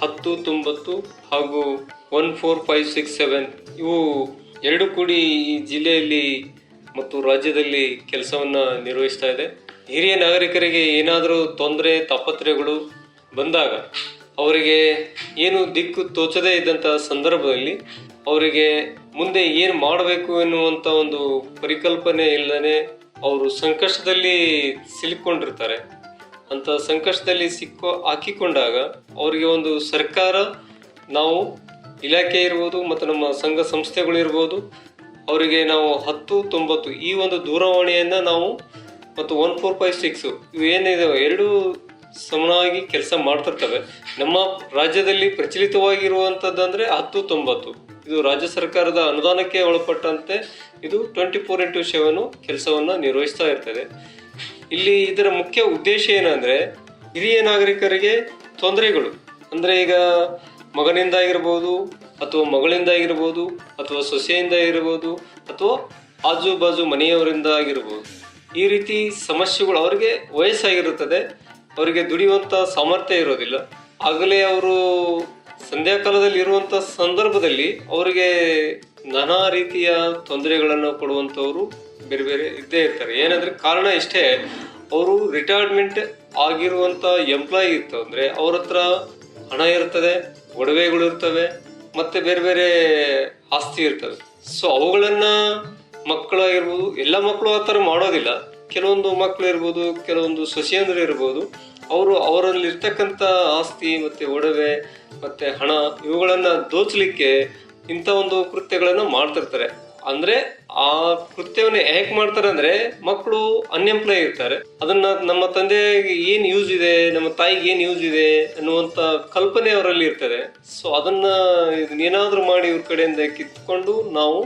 1090 ಹಾಗೂ 14567 ಇವು ಎರಡು ಕೂಡಿ ಈ ಜಿಲ್ಲೆಯಲ್ಲಿ ಮತ್ತು ರಾಜ್ಯದಲ್ಲಿ ಕೆಲಸವನ್ನು ನಿರ್ವಹಿಸ್ತಾ ಇದೆ. ಹಿರಿಯ ನಾಗರಿಕರಿಗೆ ಏನಾದರೂ ತೊಂದರೆ ತಾಪತ್ರೆಗಳು ಬಂದಾಗ ಅವರಿಗೆ ಏನು ದಿಕ್ಕು ತೋಚದೇ ಇದ್ದಂಥ ಸಂದರ್ಭದಲ್ಲಿ ಅವರಿಗೆ ಮುಂದೆ ಏನು ಮಾಡಬೇಕು ಎನ್ನುವಂಥ ಒಂದು ಪರಿಕಲ್ಪನೆ ಇಲ್ಲದೇ ಅವರು ಸಂಕಷ್ಟದಲ್ಲಿ ಸಿಲುಕೊಂಡಿರ್ತಾರೆ. ಅಂಥ ಸಂಕಷ್ಟದಲ್ಲಿ ಹಾಕಿಕೊಂಡಾಗ ಅವರಿಗೆ ಒಂದು ಸರ್ಕಾರ, ನಾವು ಇಲಾಖೆ ಇರ್ಬೋದು ಮತ್ತು ನಮ್ಮ ಸಂಘ ಸಂಸ್ಥೆಗಳಿರ್ಬೋದು, ಅವರಿಗೆ ನಾವು 10-90 ಈ ಒಂದು ದೂರವಾಣಿಯನ್ನ ನಾವು ಮತ್ತು 1456 ಇವು ಏನಿದೆ ಎರಡು ಸಮನಾಗಿ ಕೆಲಸ ಮಾಡ್ತಿರ್ತವೆ. ನಮ್ಮ ರಾಜ್ಯದಲ್ಲಿ ಪ್ರಚಲಿತವಾಗಿರುವಂತದ್ದಂದ್ರೆ 10-90 ಇದು ರಾಜ್ಯ ಸರ್ಕಾರದ ಅನುದಾನಕ್ಕೆ ಒಳಪಟ್ಟಂತೆ ಇದು 24x7 ಕೆಲಸವನ್ನ ನಿರ್ವಹಿಸ್ತಾ ಇರ್ತದೆ. ಇಲ್ಲಿ ಇದರ ಮುಖ್ಯ ಉದ್ದೇಶ ಏನಂದ್ರೆ ಹಿರಿಯ ನಾಗರಿಕರಿಗೆ ತೊಂದರೆಗಳು ಅಂದ್ರೆ ಈಗ ಮಗನಿಂದ ಆಗಿರ್ಬೋದು ಅಥವಾ ಮಗಳಿಂದ ಆಗಿರ್ಬೋದು ಅಥವಾ ಸೊಸೆಯಿಂದ ಆಗಿರ್ಬೋದು ಅಥವಾ ಆಜು ಬಾಜು ಮನೆಯವರಿಂದ ಆಗಿರ್ಬೋದು, ಈ ರೀತಿ ಸಮಸ್ಯೆಗಳು ಅವರಿಗೆ ವಯಸ್ಸಾಗಿರುತ್ತದೆ, ಅವರಿಗೆ ದುಡಿಯುವಂತ ಸಾಮರ್ಥ್ಯ ಇರೋದಿಲ್ಲ. ಆಗಲೇ ಅವರು ಸಂಧ್ಯಾಕಾಲದಲ್ಲಿ ಇರುವಂತ ಸಂದರ್ಭದಲ್ಲಿ ಅವರಿಗೆ ನಾನಾ ರೀತಿಯ ತೊಂದರೆಗಳನ್ನು ಕೊಡುವಂತವರು ಬೇರೆ ಬೇರೆ ಇದ್ದೇ ಇರ್ತಾರೆ. ಏನಂದ್ರೆ ಕಾರಣ ಇಷ್ಟೇ, ಅವರು ರಿಟೈರ್ಮೆಂಟ್ ಆಗಿರುವಂತ ಎಂಪ್ಲಾಯಿ ಇತ್ತು ಅಂದ್ರೆ ಅವ್ರ ಹತ್ರ ಹಣ ಇರ್ತದೆ, ಒಡವೆಗಳು ಇರ್ತವೆ, ಮತ್ತೆ ಬೇರೆ ಬೇರೆ ಆಸ್ತಿ ಇರ್ತವೆ. ಸೊ ಅವುಗಳನ್ನ ಮಕ್ಕಳಾಗಿರ್ಬೋದು, ಎಲ್ಲ ಮಕ್ಕಳು ಆ ಥರ ಮಾಡೋದಿಲ್ಲ. ಕೆಲವೊಂದು ಮಕ್ಕಳು ಇರ್ಬೋದು, ಕೆಲವೊಂದು ಸೊಸೆಯಂದ್ರು ಇರ್ಬೋದು, ಅವರು ಅವರಲ್ಲಿ ಇರ್ತಕ್ಕಂಥ ಆಸ್ತಿ ಮತ್ತೆ ಒಡವೆ ಮತ್ತೆ ಹಣ ಇವುಗಳನ್ನ ದೋಚಲಿಕ್ಕೆ ಇಂಥ ಒಂದು ಕೃತ್ಯಗಳನ್ನ ಮಾಡ್ತಿರ್ತಾರೆ. ಅಂದ್ರೆ ಆ ಕೃತ್ಯವನ್ನ ಹೇಗೆ ಮಾಡ್ತಾರೆ ಅಂದ್ರೆ ಮಕ್ಕಳು ಅನ್ಎಂಪ್ಲಾಯ್ ಇರ್ತಾರೆ, ಅದನ್ನ ನಮ್ಮ ತಂದೆಗೆ ಏನ್ ಯೂಸ್ ಇದೆ, ನಮ್ಮ ತಾಯಿಗೆ ಏನ್ ಯೂಸ್ ಇದೆ ಅನ್ನುವಂತ ಕಲ್ಪನೆ ಅವರಲ್ಲಿ ಇರ್ತದೆ. ಸೊ ಅದನ್ನ ಏನಾದ್ರೂ ಮಾಡಿ ಇವ್ರ ಕಡೆಯಿಂದ ಕಿತ್ಕೊಂಡು ನಾವು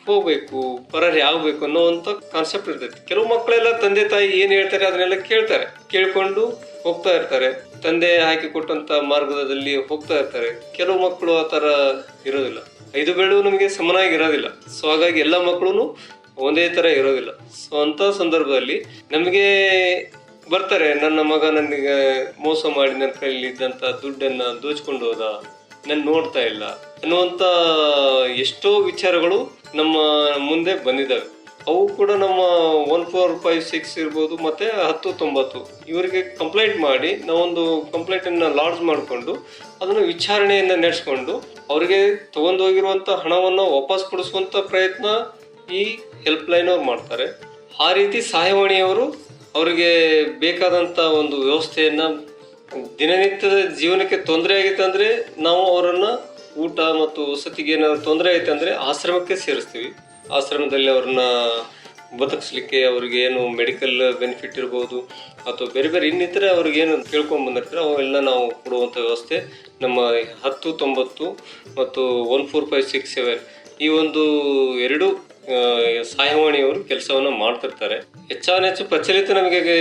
ಹೋಗ್ಬೇಕು, ಪರಾರಿ ಆಗ್ಬೇಕು ಅನ್ನೋವಂತ ಕಾನ್ಸೆಪ್ಟ್ ಇರ್ತೈತಿ. ಕೆಲವು ಮಕ್ಕಳೆಲ್ಲ ತಂದೆ ತಾಯಿ ಏನ್ ಹೇಳ್ತಾರೆ ಅದನ್ನೆಲ್ಲ ಕೇಳ್ತಾರೆ, ಕೇಳ್ಕೊಂಡು ಹೋಗ್ತಾ ಇರ್ತಾರೆ, ತಂದೆ ಹಾಕಿ ಕೊಟ್ಟಂತ ಮಾರ್ಗದಲ್ಲಿ ಹೋಗ್ತಾ ಇರ್ತಾರೆ. ಕೆಲವು ಮಕ್ಕಳು ಆ ತರ ಇರೋದಿಲ್ಲ, 5 ಬೆರಳು ನಮಗೆ ಸಮನಾಗಿ ಇರೋದಿಲ್ಲ. ಸೊ ಹಾಗಾಗಿ ಎಲ್ಲ ಮಕ್ಕಳು ಒಂದೇ ತರ ಇರೋದಿಲ್ಲ. ಸೊ ಅಂತ ಸಂದರ್ಭದಲ್ಲಿ ನಮಗೆ ಬರ್ತಾರೆ, ನನ್ನ ಮಗ ನನಗೆ ಮೋಸ ಮಾಡಿ ನನ್ನ ಕೈಯಲ್ಲಿ ಇದ್ದಂತ ದುಡ್ಡನ್ನ ದೋಚ್ಕೊಂಡು ಹೋದ, ನನ್ ನೋಡ್ತಾ ಇಲ್ಲ ಅನ್ನುವಂತ ಎಷ್ಟೋ ವಿಚಾರಗಳು ನಮ್ಮ ಮುಂದೆ ಬಂದಿದ್ದಾವೆ. ಅವು ಕೂಡ ನಮ್ಮ 1456 ಇರ್ಬೋದು ಮತ್ತೆ 10-90 ಇವರಿಗೆ ಕಂಪ್ಲೇಂಟ್ ಮಾಡಿ ನಾವೊಂದು ಕಂಪ್ಲೇಂಟ್ ಅನ್ನ ಲಾಡ್ಜ್ ಮಾಡಿಕೊಂಡು ಅದನ್ನ ವಿಚಾರಣೆಯನ್ನ ನಡೆಸ್ಕೊಂಡು ಅವರಿಗೆ ತಗೊಂಡೋಗಿರುವಂತ ಹಣವನ್ನ ವಾಪಸ್ ಕೊಡಿಸುವಂತ ಪ್ರಯತ್ನ ಈ ಹೆಲ್ಪ್ ಲೈನ್ ಅವ್ರು ಮಾಡ್ತಾರೆ. ಆ ರೀತಿ ಸಹಾಯವಾಣಿಯವರು ಅವರಿಗೆ ಬೇಕಾದಂತ ಒಂದು ವ್ಯವಸ್ಥೆಯನ್ನ, ದಿನನಿತ್ಯದ ಜೀವನಕ್ಕೆ ತೊಂದರೆ ಆಗಿತ್ತು ಅಂದ್ರೆ ನಾವು ಅವರನ್ನ ಊಟ ಮತ್ತು ವಸತಿಗೆ ಏನಾದ್ರು ತೊಂದರೆ ಐತೆ ಅಂದ್ರೆ ಆಶ್ರಮಕ್ಕೆ ಸೇರಿಸ್ತೀವಿ. ಆಶ್ರಮದಲ್ಲಿ ಅವ್ರನ್ನ ಬದುಕಿಸ್ಲಿಕ್ಕೆ ಅವ್ರಿಗೆ ಏನು ಮೆಡಿಕಲ್ ಬೆನಿಫಿಟ್ ಇರ್ಬೋದು ಅಥವಾ ಬೇರೆ ಬೇರೆ ಇನ್ನಿತರೆ ಅವ್ರಿಗೆ ಏನು ಕೇಳ್ಕೊಂಡ್ ಬಂದಿರ್ತಾರೆ ಅವೆಲ್ಲ ನಾವು ಕೊಡುವಂತ ವ್ಯವಸ್ಥೆ ನಮ್ಮ 10-90 ಮತ್ತು 1456 ಈ ಒಂದು ಎರಡು ಸಹಾಯವಾಣಿಯವರು ಕೆಲಸವನ್ನ ಮಾಡ್ತಿರ್ತಾರೆ. ಹೆಚ್ಚಾನೆಚ್ಚು ಪ್ರಚಲಿತ ನಮಗೆ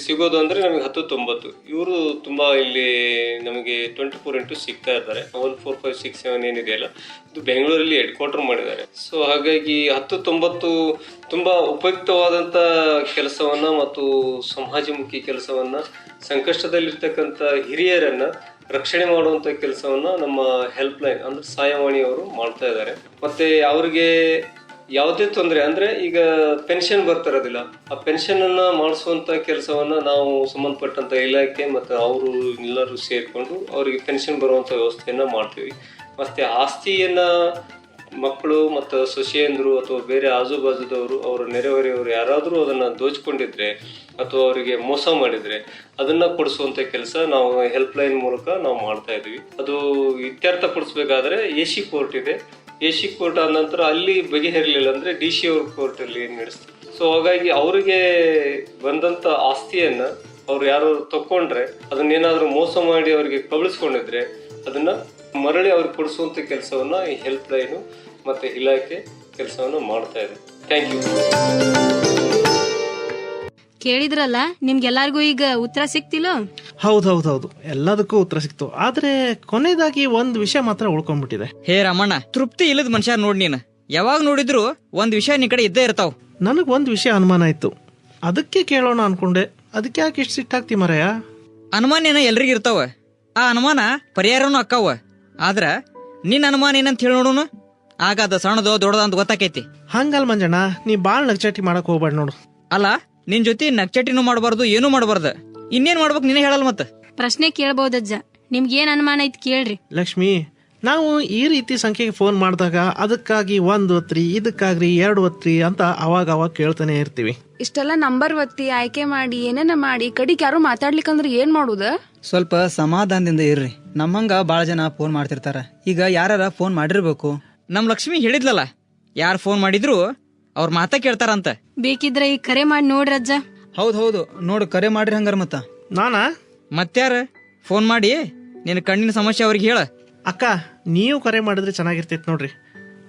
ಸಿಗೋದು ಅಂದ್ರೆ ನಮಗೆ 10-90 ಇವರು ತುಂಬಾ ಇಲ್ಲಿ ನಮಗೆ 24x ಸಿಗ್ತಾ ಇದ್ದಾರೆ. 1456 ಏನಿದೆಯಲ್ಲ ಇದು ಬೆಂಗಳೂರಲ್ಲಿ ಹೆಡ್ ಕ್ವಾರ್ಟರ್ ಮಾಡಿದ್ದಾರೆ. ಸೊ ಹಾಗಾಗಿ 10-90 ತುಂಬಾ ಉಪಯುಕ್ತವಾದಂತ ಕೆಲಸವನ್ನ ಮತ್ತು ಸಮಾಜಮುಖಿ ಕೆಲಸವನ್ನ, ಸಂಕಷ್ಟದಲ್ಲಿರ್ತಕ್ಕಂಥ ಹಿರಿಯರನ್ನ ರಕ್ಷಣೆ ಮಾಡುವಂತ ಕೆಲಸವನ್ನ ನಮ್ಮ ಹೆಲ್ಪ್ ಲೈನ್ ಅಂದ್ರೆ ಸಹಾಯವಾಣಿಯವರು ಮಾಡ್ತಾ ಇದ್ದಾರೆ. ಮತ್ತೆ ಅವ್ರಿಗೆ ಯಾವುದೇ ತೊಂದರೆ ಅಂದ್ರೆ ಈಗ ಪೆನ್ಷನ್ ಬರ್ತಿರೋದಿಲ್ಲ, ಆ ಪೆನ್ಷನ್ ಅನ್ನ ಮಾಡಿಸುವಂತ ಕೆಲಸವನ್ನ ನಾವು ಸಂಬಂಧಪಟ್ಟಂತ ಇಲಾಖೆ ಮತ್ತು ಅವರು ಎಲ್ಲರೂ ಸೇರ್ಕೊಂಡು ಅವರಿಗೆ ಪೆನ್ಷನ್ ಬರುವಂತ ವ್ಯವಸ್ಥೆಯನ್ನ ಮಾಡ್ತೀವಿ. ಮತ್ತೆ ಆಸ್ತಿಯನ್ನ ಮಕ್ಕಳು ಮತ್ತು ಸೊಸೆಯಂದ್ರು ಅಥವಾ ಬೇರೆ ಆಜು ಬಾಜುದವರು ಅವರ ನೆರೆಹೊರೆಯವರು ಯಾರಾದರೂ ಅದನ್ನ ದೋಚ್ಕೊಂಡಿದ್ರೆ ಅಥವಾ ಅವರಿಗೆ ಮೋಸ ಮಾಡಿದ್ರೆ ಅದನ್ನ ಕೊಡಿಸುವಂತ ಕೆಲಸ ನಾವು ಹೆಲ್ಪ್ ಲೈನ್ ಮೂಲಕ ನಾವು ಮಾಡ್ತಾ ಇದೀವಿ. ಅದು ಇತ್ಯರ್ಥ ಪಡಿಸ್ಬೇಕಾದ್ರೆ AC ಕೋರ್ಟ್ ಇದೆ. AC ಕೋರ್ಟ್ ಆದ ನಂತರ ಅಲ್ಲಿ ಬಗೆಹರಿಲಿಲ್ಲ ಅಂದ್ರೆ DC ಅವ್ರ ಕೋರ್ಟ್ ಅಲ್ಲಿ ನಡೆಸ್ತಾರೆ. ಸೊ ಹಾಗಾಗಿ ಅವರಿಗೆ ಬಂದಂತ ಆಸ್ತಿಯನ್ನ ಅವ್ರು ಯಾರು ತಕೊಂಡ್ರೆ ಅದನ್ನೇನಾದ್ರೂ ಮೋಸ ಮಾಡಿ ಅವರಿಗೆ ಕಬಳಿಸ್ಕೊಂಡಿದ್ರೆ ಅದನ್ನ ಮರಳಿ ಅವ್ರಿಗೆ ಕೊಡಿಸುವಂತ ಕೆಲಸವನ್ನ ಈ ಹೆಲ್ಪ್ ಲೈನ್ ಮತ್ತೆ ಇಲಾಖೆ ಕೆಲಸವನ್ನ ಮಾಡ್ತಾ ಇದೆ. Thank you. ಕೇಳಿದ್ರಲ್ಲ, ನಿಮ್ಗೆಲ್ಲಾರ್ಗೂ ಈಗ ಉತ್ತರ ಸಿಕ್ತಿಲ್ಲ? ಹೌದೌದೌದು, ಎಲ್ಲದಕ್ಕೂ ಉತ್ತರ ಸಿಕ್ತು. ಆದ್ರೆ ಕೊನೆಯದಾಗಿ ಒಂದ್ ವಿಷಯ ಮಾತ್ರ ಉಳ್ಕೊಂಡ್ಬಿಟ್ಟಿದೆ. ಹೇ ರಾಮಣ್ಣ, ತೃಪ್ತಿ ಇಲ್ಲದ ಮನುಷ್ಯ ನೋಡ್ ನೀನು. ಯಾವಾಗ ನೋಡಿದ್ರು ಒಂದ್ ವಿಷಯ ನಿನ್ ಕಡೆ ಇದ್ದೇ ಇರ್ತಾವ. ನನಗ್ ಒಂದ್ ವಿಷಯ ಅನುಮಾನ ಇತ್ತು, ಅದಕ್ಕೆ ಕೇಳೋಣ ಅನ್ಕೊಂಡೆ. ಅದಕ್ಕೆ ಯಾಕೆ ಇಷ್ಟು ಸಿಟ್ಟಾಗ್ತಿ ಮರಯ? ಅನುಮಾನ ಏನ ಎಲ್ರಿಗ ಇರ್ತಾವ, ಆ ಅನುಮಾನ ಪರಿಹಾರನು ಅಕ್ಕಾವ. ಆದ್ರ ನಿನ್ ಅನುಮಾನ ಏನಂತ ಹೇಳಿ ನೋಡೋಣ, ಆಗ ಅದ ಸಣ್ಣದೋ ದೊಡ್ಡದ ಅಂತ ಗೊತ್ತಾಕೈತಿ. ಹಂಗಲ್ ಮಂಜಣ್ಣ, ನೀ ಬಾಳ್ ನಗ್ಚಾಟಿ ಮಾಡಕ್ ಹೋಗ್ಬೇಡ ನೋಡು. ಅಲ್ಲ, ನಿನ್ ಜೊತೆ ನಗ್ಚಟಿನೂ ಮಾಡಬಾರ್ದು, ಏನೂ ಮಾಡಬಾರ್ದು. ಇನ್ನೇನ್ ಮಾಡ್ಬೇಕು ನೀನೇ ಹೇಳಲ್ ಮತ್ತ. ಪ್ರಶ್ನೆ ಕೇಳ್ಬಹುದಜ್ಜ, ನಿಮ್ಗೇನ್ ಅನುಮಾನ ಐತಿ ಕೇಳ್ರಿ. ಲಕ್ಷ್ಮಿ, ನಾವು ಈ ರೀತಿ ಸಂಖ್ಯೆಗೆ ಫೋನ್ ಮಾಡಿದಾಗ ಅದಕ್ಕಾಗಿ 1 ಒತ್ತಿ, ಇದಕ್ಕಾಗ್ರಿ 2 ಒತ್ತಿ ಅಂತ ಅವಾಗ ಕೇಳ್ತಾನೆ ಇರ್ತೀವಿ. ಇಷ್ಟೆಲ್ಲ ನಂಬರ್ ಒತ್ತಿ ಆಯ್ಕೆ ಮಾಡಿ ಏನೇನ ಮಾಡಿ ಕಡಿಗೆ ಯಾರು ಮಾತಾಡ್ಲಿಕ್ಕಂದ್ರೆ ಏನ್ ಮಾಡುದ? ಸ್ವಲ್ಪ ಸಮಾಧಾನದಿಂದ ಇರ್ರಿ. ನಮ್ಮಂಗ ಬಾಳ ಜನ ಫೋನ್ ಮಾಡ್ತಿರ್ತಾರ. ಈಗ ಯಾರ ಫೋನ್ ಮಾಡಿರ್ಬೇಕು. ನಮ್ ಲಕ್ಷ್ಮಿ ಹೇಳಿದ್ಲಲ್ಲ, ಯಾರು ಫೋನ್ ಮಾಡಿದ್ರು ಅವ್ರ ಮಾತ ಕೇಳ್ತಾರಂತ. ಬೇಕಿದ್ರೆ ಈಗ ಕರೆ ಮಾಡಿ ನೋಡ್ರಜ್ಜ. ಹೌದು ನೋಡು, ಕರೆ ಮಾಡ್ರಿ ಹಂಗಾರ ಮತ್ತ. ನಾನಾ? ಮತ್ಯಾರ ಫೋನ್ ಮಾಡಿ ನಿನ್ನ ಕಣ್ಣಿನ ಸಮಸ್ಯೆ ಅವ್ರಿಗೆ ಹೇಳ. ಅಕ್ಕ, ನೀವು ಕರೆ ಮಾಡಿದ್ರೆ ಚೆನ್ನಾಗಿರ್ತೈತೆ ನೋಡ್ರಿ.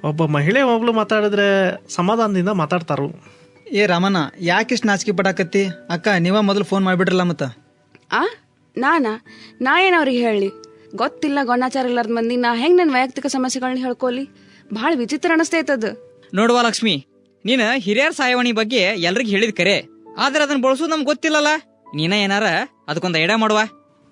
ಒಬ್ಬ ಮಹಿಳೆ ಒಬ್ಳು ಮಾತಾಡಿದ್ರೆ ಸಮಾಧಾನದಿಂದ ಮಾತಾಡ್ತಾರು. ಏ ರಾಮಣ್ಣ, ಯಾಕಿಷ್ಟು ನಾಚಿಕೆ ಪಡಾಕತ್ತಿ? ಅಕ್ಕ, ನೀವ ಮೊದಲು ಫೋನ್ ಮಾಡಿಬಿಡ್ರಲ್ಲ ಮತ್ತ. ನಾ ಏನು ಅವ್ರಿಗೆ ಹೇಳಿ? ಗೊತ್ತಿಲ್ಲ ಗೊಣ್ಣಾಚಾರ ಇಲ್ಲಾರ್ದ ಮಂದಿ ನಾ ಹೆಂಗ್ ನನ್ನ ವೈಯಕ್ತಿಕ ಸಮಸ್ಯೆಗಳನ್ನ ಹೇಳ್ಕೊಲಿ? ಭಾಳ ವಿಚಿತ್ರ ಅನಿಸ್ತೈತದ. ನೋಡುವ ಲಕ್ಷ್ಮಿ, ನೀನು ಹಿರಿಯರ ಸಹಾಯವಾಣಿ ಬಗ್ಗೆ ಎಲ್ರಿಗೂ ಹೇಳಿದ್ ಕರೆ, ಆದ್ರೆ ಅದನ್ನ ಬಳಸೋದು ನಮ್ಗೆ ಗೊತ್ತಿಲ್ಲಲ್ಲ. ನೀನ ಏನಾರ ಅದಕ್ಕೊಂದು ಐಡಿಯಾ ಮಾಡುವ.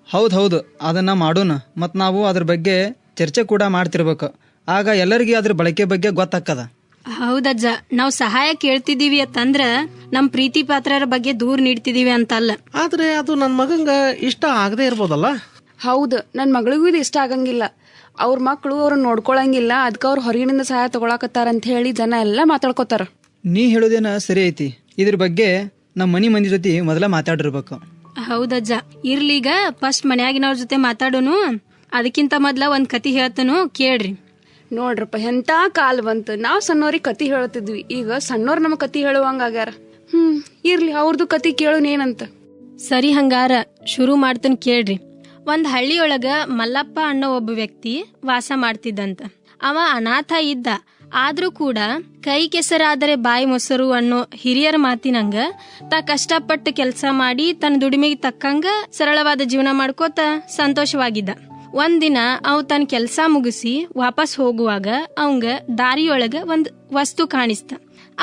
ಹೌದು, ಅದನ್ನ ಮಾಡೋಣ. ಮತ್ ನಾವು ಅದ್ರ ಬಗ್ಗೆ ಚರ್ಚೆ ಕೂಡ ಮಾಡ್ತಿರ್ಬೇಕು. ಆಗ ಎಲ್ಲರಿಗೂ ಅದ್ರ ಬಳಕೆ ಬಗ್ಗೆ ಗೊತ್ತಾಕ್ಕದ. ಹೌದಜ್ಜ, ನಾವು ಸಹಾಯ ಕೇಳ್ತಿದೀವಿ ಅಂತಂದ್ರ ನಮ್ ಪ್ರೀತಿ ಪಾತ್ರರ ಬಗ್ಗೆ ದೂರ ನೀಡ್ತಿದೀವಿ ಅಂತಲ್ಲ. ಆದ್ರೆ ಅದು ನನ್ನ ಮಗಂಗ ಇಷ್ಟ ಆಗದೆ ಇರ್ಬೋದಲ್ಲ. ಹೌದು, ನನ್ನ ಮಗಳಿಗೂ ಇದು ಇಷ್ಟ ಆಗಂಗಿಲ್ಲ. ಅವ್ರ ಮಕ್ಕಳು ಅವ್ರನ್ನ ನೋಡ್ಕೊಳಂಗಿಲ್ಲ, ಅದಕ್ಕೆ ಅವ್ರು ಹೊರಗಿನಿಂದ ಸಹಾಯ ತಗೊಳಕತ್ತಾರ ಅಂತ ಹೇಳಿ ಜನ ಎಲ್ಲ ಮಾತಾಡ್ಕೋತಾರ. ನೀ ಹೇಳೋದೇನ ಸರಿ ಐತಿ. ಇದ್ರ ಬಗ್ಗೆ ನಮ್ಮ ಮಂದಿ ಜೊತೆ ಮೊದಲ ಮಾತಾಡಿರ್ಬೇಕು. ಹೌದಜ್ಜ, ಇರ್ಲೀಗ ಫಸ್ಟ್ ಮನ್ಯಾಗಿನವ್ರ ಜೊತೆ ಮಾತಾಡೋನು. ಅದಕ್ಕಿಂತ ಮೊದ್ಲ ಒಂದ್ ಕತಿ ಹೇಳ್ತನು, ಕೇಳ್ರಿ. ನೋಡ್ರಪ್ಪ, ಎಂತ ಕಾಲ್ ಬಂತು. ನಾವ್ ಸಣ್ಣವ್ರಿಗೆ ಕತಿ ಹೇಳ್ತಿದ್ವಿ, ಈಗ ಸಣ್ಣವ್ರ ನಮ್ ಕತಿ ಹೇಳುವಂಗಾಗ್ಯಾರ. ಇರ್ಲಿ, ಅವ್ರದ್ದು ಕತಿ ಕೇಳೋನೇನಂತ. ಸರಿ, ಹಂಗಾರ ಶುರು ಮಾಡ್ತನ್ ಕೇಳ್ರಿ. ಒಂದ್ ಹಳ್ಳಿಯೊಳಗ ಮಲ್ಲಪ್ಪ ಅನ್ನೋ ಒಬ್ಬ ವ್ಯಕ್ತಿ ವಾಸ ಮಾಡ್ತಿದ್ದಂತ. ಅವ ಅನಾಥ ಇದ್ದ, ಆದ್ರೂ ಕೂಡ ಕೈ ಕೆಸರಾದರೆ ಬಾಯಿ ಮೊಸರು ಅನ್ನೋ ಹಿರಿಯರ ಮಾತಿನಂಗ ಕಷ್ಟಪಟ್ಟು ಕೆಲಸ ಮಾಡಿ ತನ್ನ ದುಡಿಮೆಗೆ ತಕ್ಕಂಗ ಸರಳವಾದ ಜೀವನ ಮಾಡ್ಕೋತ ಸಂತೋಷವಾಗಿದ್ದ. ಒಂದಿನ ಅವ್ ತನ್ನ ಕೆಲಸ ಮುಗಿಸಿ ವಾಪಸ್ ಹೋಗುವಾಗ ಅವಂಗ ದಾರಿಯೊಳಗ ಒಂದ್ ವಸ್ತು ಕಾಣಿಸ್ತ.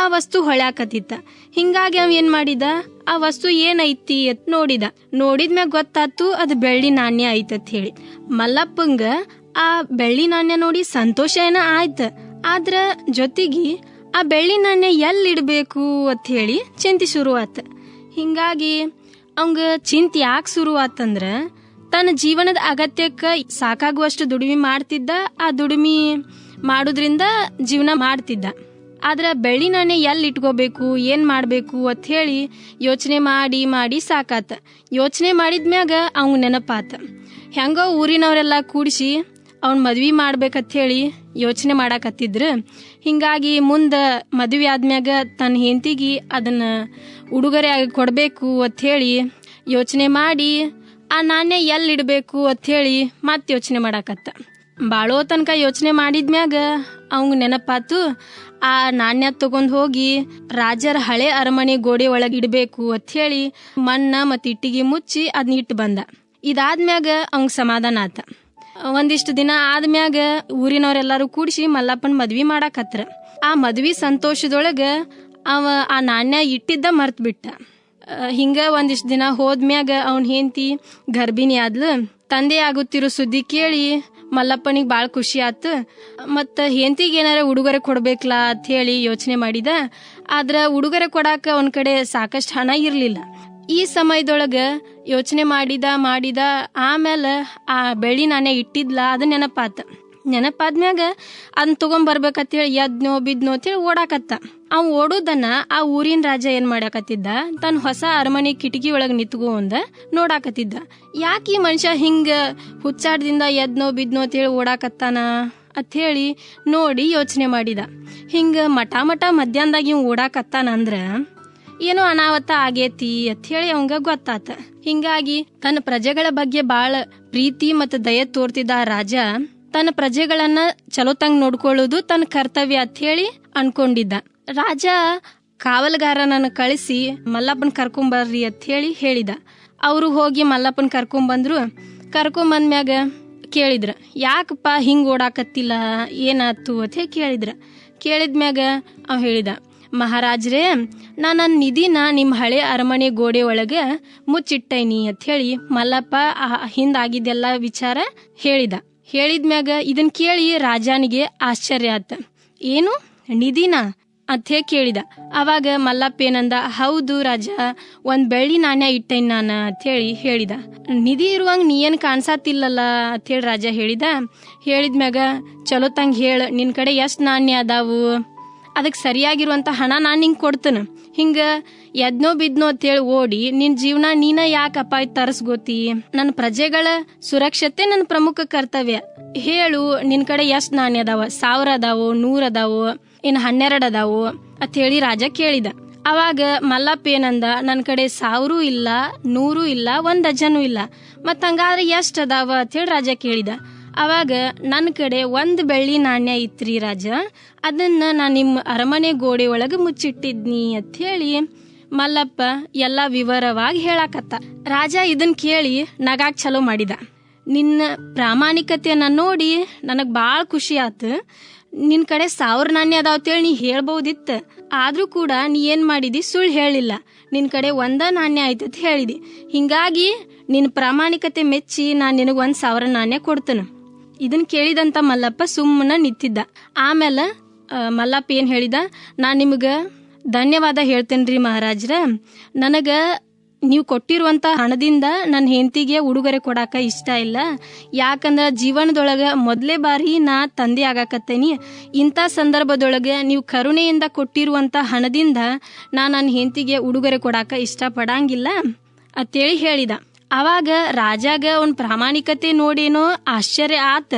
ಆ ವಸ್ತು ಹೊಳ್ಯಾಕತ್ತಿತ್ತ. ಹಿಂಗಾಗಿ ಅವ್ ಏನ್ ಮಾಡಿದ, ಆ ವಸ್ತು ಏನೈತಿ ಅಂತ ನೋಡಿದ್ಮ್ಯಾಗ ಗೊತ್ತಾತು ಅದು ಬೆಳ್ಳಿ ನಾಣ್ಯ ಐತತ್ ಹೇಳಿ. ಮಲ್ಲಪ್ಪಂಗ ಆ ಬೆಳ್ಳಿ ನಾಣ್ಯ ನೋಡಿ ಸಂತೋಷ ಏನ ಆಯ್ತ, ಆದ್ರ ಜೊತೆಗಿ ಆ ಬೆಳ್ಳಿ ನಾಣ್ಯ ಎಲ್ಲಿಡ್ಬೇಕು ಅಂತ ಹೇಳಿ ಚಿಂತೆ ಶುರು ಆತ. ಹಿಂಗಾಗಿ ಅವಂಗ ಚಿಂತೆ ಯಾಕೆ ಶುರು ಆತಂದ್ರ, ತನ್ನ ಜೀವನದ ಅಗತ್ಯಕ್ಕ ಸಾಕಾಗುವಷ್ಟು ದುಡಿಮೆ ಮಾಡ್ತಿದ್ದ. ಆ ದುಡಿಮೆ ಮಾಡೋದ್ರಿಂದ ಜೀವನ ಮಾಡ್ತಿದ್ದ. ಆದ್ರ ಬೆಳ್ಳಿ ನಾಣ್ಯ ಎಲ್ಲಿ ಇಟ್ಕೋಬೇಕು, ಏನ್ ಮಾಡ್ಬೇಕು ಅಂತ ಹೇಳಿ ಯೋಚನೆ ಮಾಡಿ ಸಾಕಾತ. ಯೋಚನೆ ಮಾಡಿದ್ಮ್ಯಾಗ ಅವ್ನ ನೆನಪಾತ. ಹೆಂಗೋ ಊರಿನವರೆಲ್ಲ ಕೂಡಿಸಿ ಅವ್ನ ಮದ್ವಿ ಮಾಡ್ಬೇಕಂತ ಹೇಳಿ ಯೋಚನೆ ಮಾಡಾಕತ್ತಿದ್ರು. ಹಿಂಗಾಗಿ ಮುಂದ ಮದ್ವಿ ಆದ್ಮ್ಯಾಗ ತನ್ನ ಹೆಂಡತಿಗೆ ಅದನ್ನ ಉಡುಗೊರೆ ಆಗಿ ಕೊಡ್ಬೇಕು ಅಂತ ಹೇಳಿ ಯೋಚನೆ ಮಾಡಿ ಆ ನಾಣ್ಯ ಎಲ್ಲಿಡ್ಬೇಕು ಅಂತ ಹೇಳಿ ಮತ್ತೆ ಯೋಚನೆ ಮಾಡಾಕತ್ತ. ಬಾಳೋ ತನಕ ಯೋಚನೆ ಮಾಡಿದ್ಮ್ಯಾಗ ಅವಂಗ ನೆನಪಾತು, ಆ ನಾಣ್ಯ ತಗೊಂಡ್ ಹೋಗಿ ರಾಜರ ಹಳೆ ಅರಮನೆ ಗೋಡೆ ಒಳಗೆ ಇಡಬೇಕು ಅಂತ ಹೇಳಿ ಮಣ್ಣ ಮತ್ತು ಇಟ್ಟಿಗೆ ಮುಚ್ಚಿ ಅದನ್ನ ಇಟ್ಟು ಬಂದ. ಇದಾದ್ಮ್ಯಾಗ ಅವಂಗ ಸಮಾಧಾನ ಆತ. ಒಂದಿಷ್ಟು ದಿನ ಆದ್ಮ್ಯಾಗ ಊರಿನವರೆಲ್ಲರೂ ಕೂಡಿಸಿ ಮಲ್ಲಪ್ಪನ ಮದ್ವಿ ಮಾಡಾಕತ್ರ. ಆ ಮದ್ವಿ ಸಂತೋಷದೊಳಗ ಅವ ಆ ನಾಣ್ಯ ಇಟ್ಟಿದ್ದ ಮರ್ತ್ ಬಿಟ್ಟ. ಹಿಂಗ ಒಂದಿಷ್ಟು ದಿನ ಹೋದ್ಮ್ಯಾಗ ಅವನ್ ಹೆಂಡತಿ ಗರ್ಭಿಣಿ ಆದ್ಲು. ತಂದೆ ಆಗುತ್ತಿರೋ ಸುದ್ದಿ ಕೇಳಿ ಮಲ್ಲಪ್ಪನಿಗೆ ಭಾಳ ಖುಷಿ ಆತು. ಮತ್ತು ಹೆಂಡತಿಗೆ ಏನಾರ ಉಡುಗೊರೆ ಕೊಡ್ಬೇಕಲ್ಲ ಅಂತ ಹೇಳಿ ಯೋಚನೆ ಮಾಡಿದ. ಆದ್ರೆ ಉಡುಗೊರೆ ಕೊಡಾಕ ಅವನ ಕಡೆ ಸಾಕಷ್ಟು ಹಣ ಇರಲಿಲ್ಲ. ಈ ಸಮಯದೊಳಗ ಯೋಚನೆ ಮಾಡಿದ ಆಮೇಲೆ ಆ ಬೆಳ್ಳಿ ನಾಣ್ಯ ಇಟ್ಟಿದ್ಲ ಅದು ನೆನಪಾದ್ಮ್ಯಾಗ ಅದನ್ನ ತಗೊಂಡ್ಬರ್ಬೇಕಂತೇಳಿ ಎದ್ನೋ ಬಿದ್ನೋ ಅಂತೇಳಿ ಓಡಾಕತ್ತ. ಅವ್ ಓಡೋದನ್ನ ಆ ಊರಿನ ರಾಜ ಏನ್ ಮಾಡಾಕತ್ತಿದ್ದ, ತನ್ನ ಹೊಸ ಅರಮನೆ ಕಿಟಕಿ ಒಳಗೆ ನಿಂತ್ಕೊಂಡ ನೋಡಾಕತ್ತಿದ್ದ. ಯಾಕೆ ಈ ಮನುಷ್ಯ ಹಿಂಗ ಹುಚ್ಚಾಟದಿಂದ ಎದ್ನೋ ಬಿದ್ನೋ ಅಂತೇಳಿ ಓಡಾಕತ್ತಾನ ಅತ್ಹೇಳಿ ನೋಡಿ ಯೋಚನೆ ಮಾಡಿದ. ಹಿಂಗ ಮಠ ಮಧ್ಯಾಹ್ನದಾಗ ಇವ್ ಓಡಾಕತ್ತಾನ ಅಂದ್ರ ಏನೋ ಅನಾಹುತ ಆಗೇತಿ ಅತ್ಹೇಳಿ ಅವಂಗ ಗೊತ್ತಾತ. ಹಿಂಗಾಗಿ ತನ್ನ ಪ್ರಜೆಗಳ ಬಗ್ಗೆ ಬಾಳ ಪ್ರೀತಿ ಮತ್ತು ದಯೆ ತೋರ್ತಿದ್ದ ಆ ರಾಜ ತನ್ನ ಪ್ರಜೆಗಳನ್ನ ಚಲೋತಂಗ್ ನೋಡ್ಕೊಳ್ಳೋದು ತನ್ನ ಕರ್ತವ್ಯ ಅಂತ ಹೇಳಿ ಅನ್ಕೊಂಡಿದ್ದ. ರಾಜ ಕಾವಲುಗಾರನನ್ನ ಕಳಿಸಿ ಮಲ್ಲಪ್ಪನ ಕರ್ಕೊಂಬರ್ರಿ ಅಂತ ಹೇಳಿದ. ಅವರು ಹೋಗಿ ಮಲ್ಲಪ್ಪನ ಕರ್ಕೊಂಬಂದ್ಮ್ಯಾಗ ಕೇಳಿದ್ರ, ಯಾಕಪ್ಪ ಹಿಂಗ್ ಓಡಾಕತ್ತಿಲ್ಲ, ಏನಾತು ಅಂತ ಕೇಳಿದ್ಮ್ಯಾಗ ಅವ್ ಹೇಳಿದ, ಮಹಾರಾಜ್ರೇ, ನನ್ನ ನಿಧಿನ ನಿಮ್ಮ ಹಳೆ ಅರಮನೆ ಗೋಡೆ ಒಳಗೆ ಮುಚ್ಚಿಟ್ಟೈನಿ ಅಂತ ಹೇಳಿ ಮಲ್ಲಪ್ಪ ಹಿಂದಾಗಿದ್ದೆಲ್ಲ ವಿಚಾರ ಹೇಳಿದ್ಮ್ಯಾಗ ಇದನ್ ಕೇಳಿ ರಾಜನಿಗೆ ಆಶ್ಚರ್ಯ ಆತ. ಏನು ನಿಧಿನ ಅಂತ ಹೇಳಿ ಕೇಳಿದ. ಅವಾಗ ಮಲ್ಲಪ್ಪ ಏನಂದ, ಹೌದು ರಾಜ, ಒಂದ್ ಬೆಳ್ಳಿ ನಾಣ್ಯ ಇಟ್ಟೈನ್ ನಾನ ಅಂತ ಹೇಳಿದ. ನಿಧಿ ಇರುವಂಗ ನೀ ಏನ್ ಕಾಣ್ಸಾತಿಲ್ಲಲ್ಲ ಅಂತ ಹೇಳಿ ರಾಜ ಹೇಳಿದ್ಮ್ಯಾಗ ಚಲೋ ತಂಗ ಹೇಳ, ನಿನ್ ಕಡೆ ಎಷ್ಟ್ ನಾಣ್ಯ ಅದಾವು, ಅದಕ್ಕೆ ಸರಿಯಾಗಿರುವಂತ ಹಣ ನಾನು ನಿಂಗೆ ಕೊಡ್ತೇನೆ. ಹಿಂಗ ಎದ್ನೋ ಬಿದ್ನೋ ಅಂತೇಳಿ ಓಡಿ ನಿನ್ ಜೀವನ ನೀನ ಯಾಕೆ ಅಪಾಯ ತರಿಸ್ಗೋತಿ? ನನ್ನ ಪ್ರಜೆಗಳ ಸುರಕ್ಷತೆ ನನ್ನ ಪ್ರಮುಖ ಕರ್ತವ್ಯ. ಹೇಳು, ನಿನ್ ಕಡೆ ಎಷ್ಟ್ ನಾಣ್ಯ ಅದಾವ? 1000 ಅದಾವೋ, 100 ಅದಾವೋ? ಇನ್ನು 12 ಅದಾವು ಅಂತ ಹೇಳಿ ರಾಜ ಕೇಳಿದ. ಅವಾಗ ಮಲ್ಲಪ್ಪ ಏನಂದ, ನನ್ನ ಕಡೆ 1000 ಇಲ್ಲ, 100 ಇಲ್ಲ, 1 ಡಜನು ಇಲ್ಲ. ಮತ್ ಹಂಗಾದ್ರೆ ಎಷ್ಟ್ ಅದಾವ ಅಂತ ಹೇಳಿ ರಾಜ ಕೇಳಿದ. ಅವಾಗ ನನ್ನ ಕಡೆ 1 ಬೆಳ್ಳಿ ನಾಣ್ಯ ಇತ್ರಿ ರಾಜ, ಅದನ್ನ ನಾನು ನಿಮ್ಮ ಅರಮನೆ ಗೋಡೆ ಒಳಗೆ ಮುಚ್ಚಿಟ್ಟಿದ್ನಿ ಅಂತ ಹೇಳಿ ಮಲ್ಲಪ್ಪ ಎಲ್ಲ ವಿವರವಾಗಿ ಹೇಳಾಕತ್ತ. ರಾಜ ಇದನ್ ಕೇಳಿ ನಗಾಕ್ ಚಲೋ ಮಾಡಿದ. ನಿನ್ನ ಪ್ರಾಮಾಣಿಕತೆಯನ್ನ ನೋಡಿ ನನಗ್ ಬಾಳ ಖುಷಿ ಆತು. ನಿನ್ ಕಡೆ 1000 ನಾಣ್ಯ ಅದಾವತ್ತೇಳಿ ನೀ ಹೇಳ್ಬಹುದಿತ್ತು, ಆದ್ರೂ ಕೂಡ ನೀ ಏನ್ ಮಾಡಿದಿ, ಸುಳ್ಳು ಹೇಳಿಲ್ಲ. ನಿನ್ ಕಡೆ 1 ನಾಣ್ಯ ಆಯ್ತತ್ ಹೇಳಿದಿ. ಹಿಂಗಾಗಿ ನಿನ್ ಪ್ರಾಮಾಣಿಕತೆ ಮೆಚ್ಚಿ ನಾನ್ ನಿನಗ್ 1000 ನಾಣ್ಯ ಕೊಡ್ತೇನೆ. ಇದನ್ ಕೇಳಿದಂತ ಮಲ್ಲಪ್ಪ ಸುಮ್ಮನ ನಿಂತಿದ್ದ. ಆಮೇಲೆ ಮಲ್ಲಪ್ಪ ಏನ್ ಹೇಳಿದ, ನಾನ್ ನಿಮ್ಗ ಧನ್ಯವಾದ ಹೇಳ್ತೇನ್ರಿ ಮಹಾರಾಜ್ರ. ನನಗ ನೀವು ಕೊಟ್ಟಿರುವಂತ ಹಣದಿಂದ ನನ್ನ ಹೆಂಡತಿಗೆ ಉಡುಗೊರೆ ಕೊಡಾಕ ಇಷ್ಟ ಇಲ್ಲ. ಯಾಕಂದ್ರ ಜೀವನದೊಳಗ ಮೊದಲೇ ಬಾರಿ ನಾ ತಂದೆ ಆಗಾಕತ್ತೇನಿ. ಇಂಥ ಸಂದರ್ಭದೊಳಗೆ ನೀವು ಕರುಣೆಯಿಂದ ಕೊಟ್ಟಿರುವಂತ ಹಣದಿಂದ ನಾ ನನ್ನ ಹೆಂಡತಿಗೆ ಉಡುಗೊರೆ ಕೊಡಾಕ ಇಷ್ಟಪಡಂಗಿಲ್ಲ ಅಂತೇಳಿ ಹೇಳಿದ. ಅವಾಗ ರಾಜಾಗ ಅವನ್ ಪ್ರಾಮಾಣಿಕತೆ ನೋಡೇನೋ ಆಶ್ಚರ್ಯ ಆತ.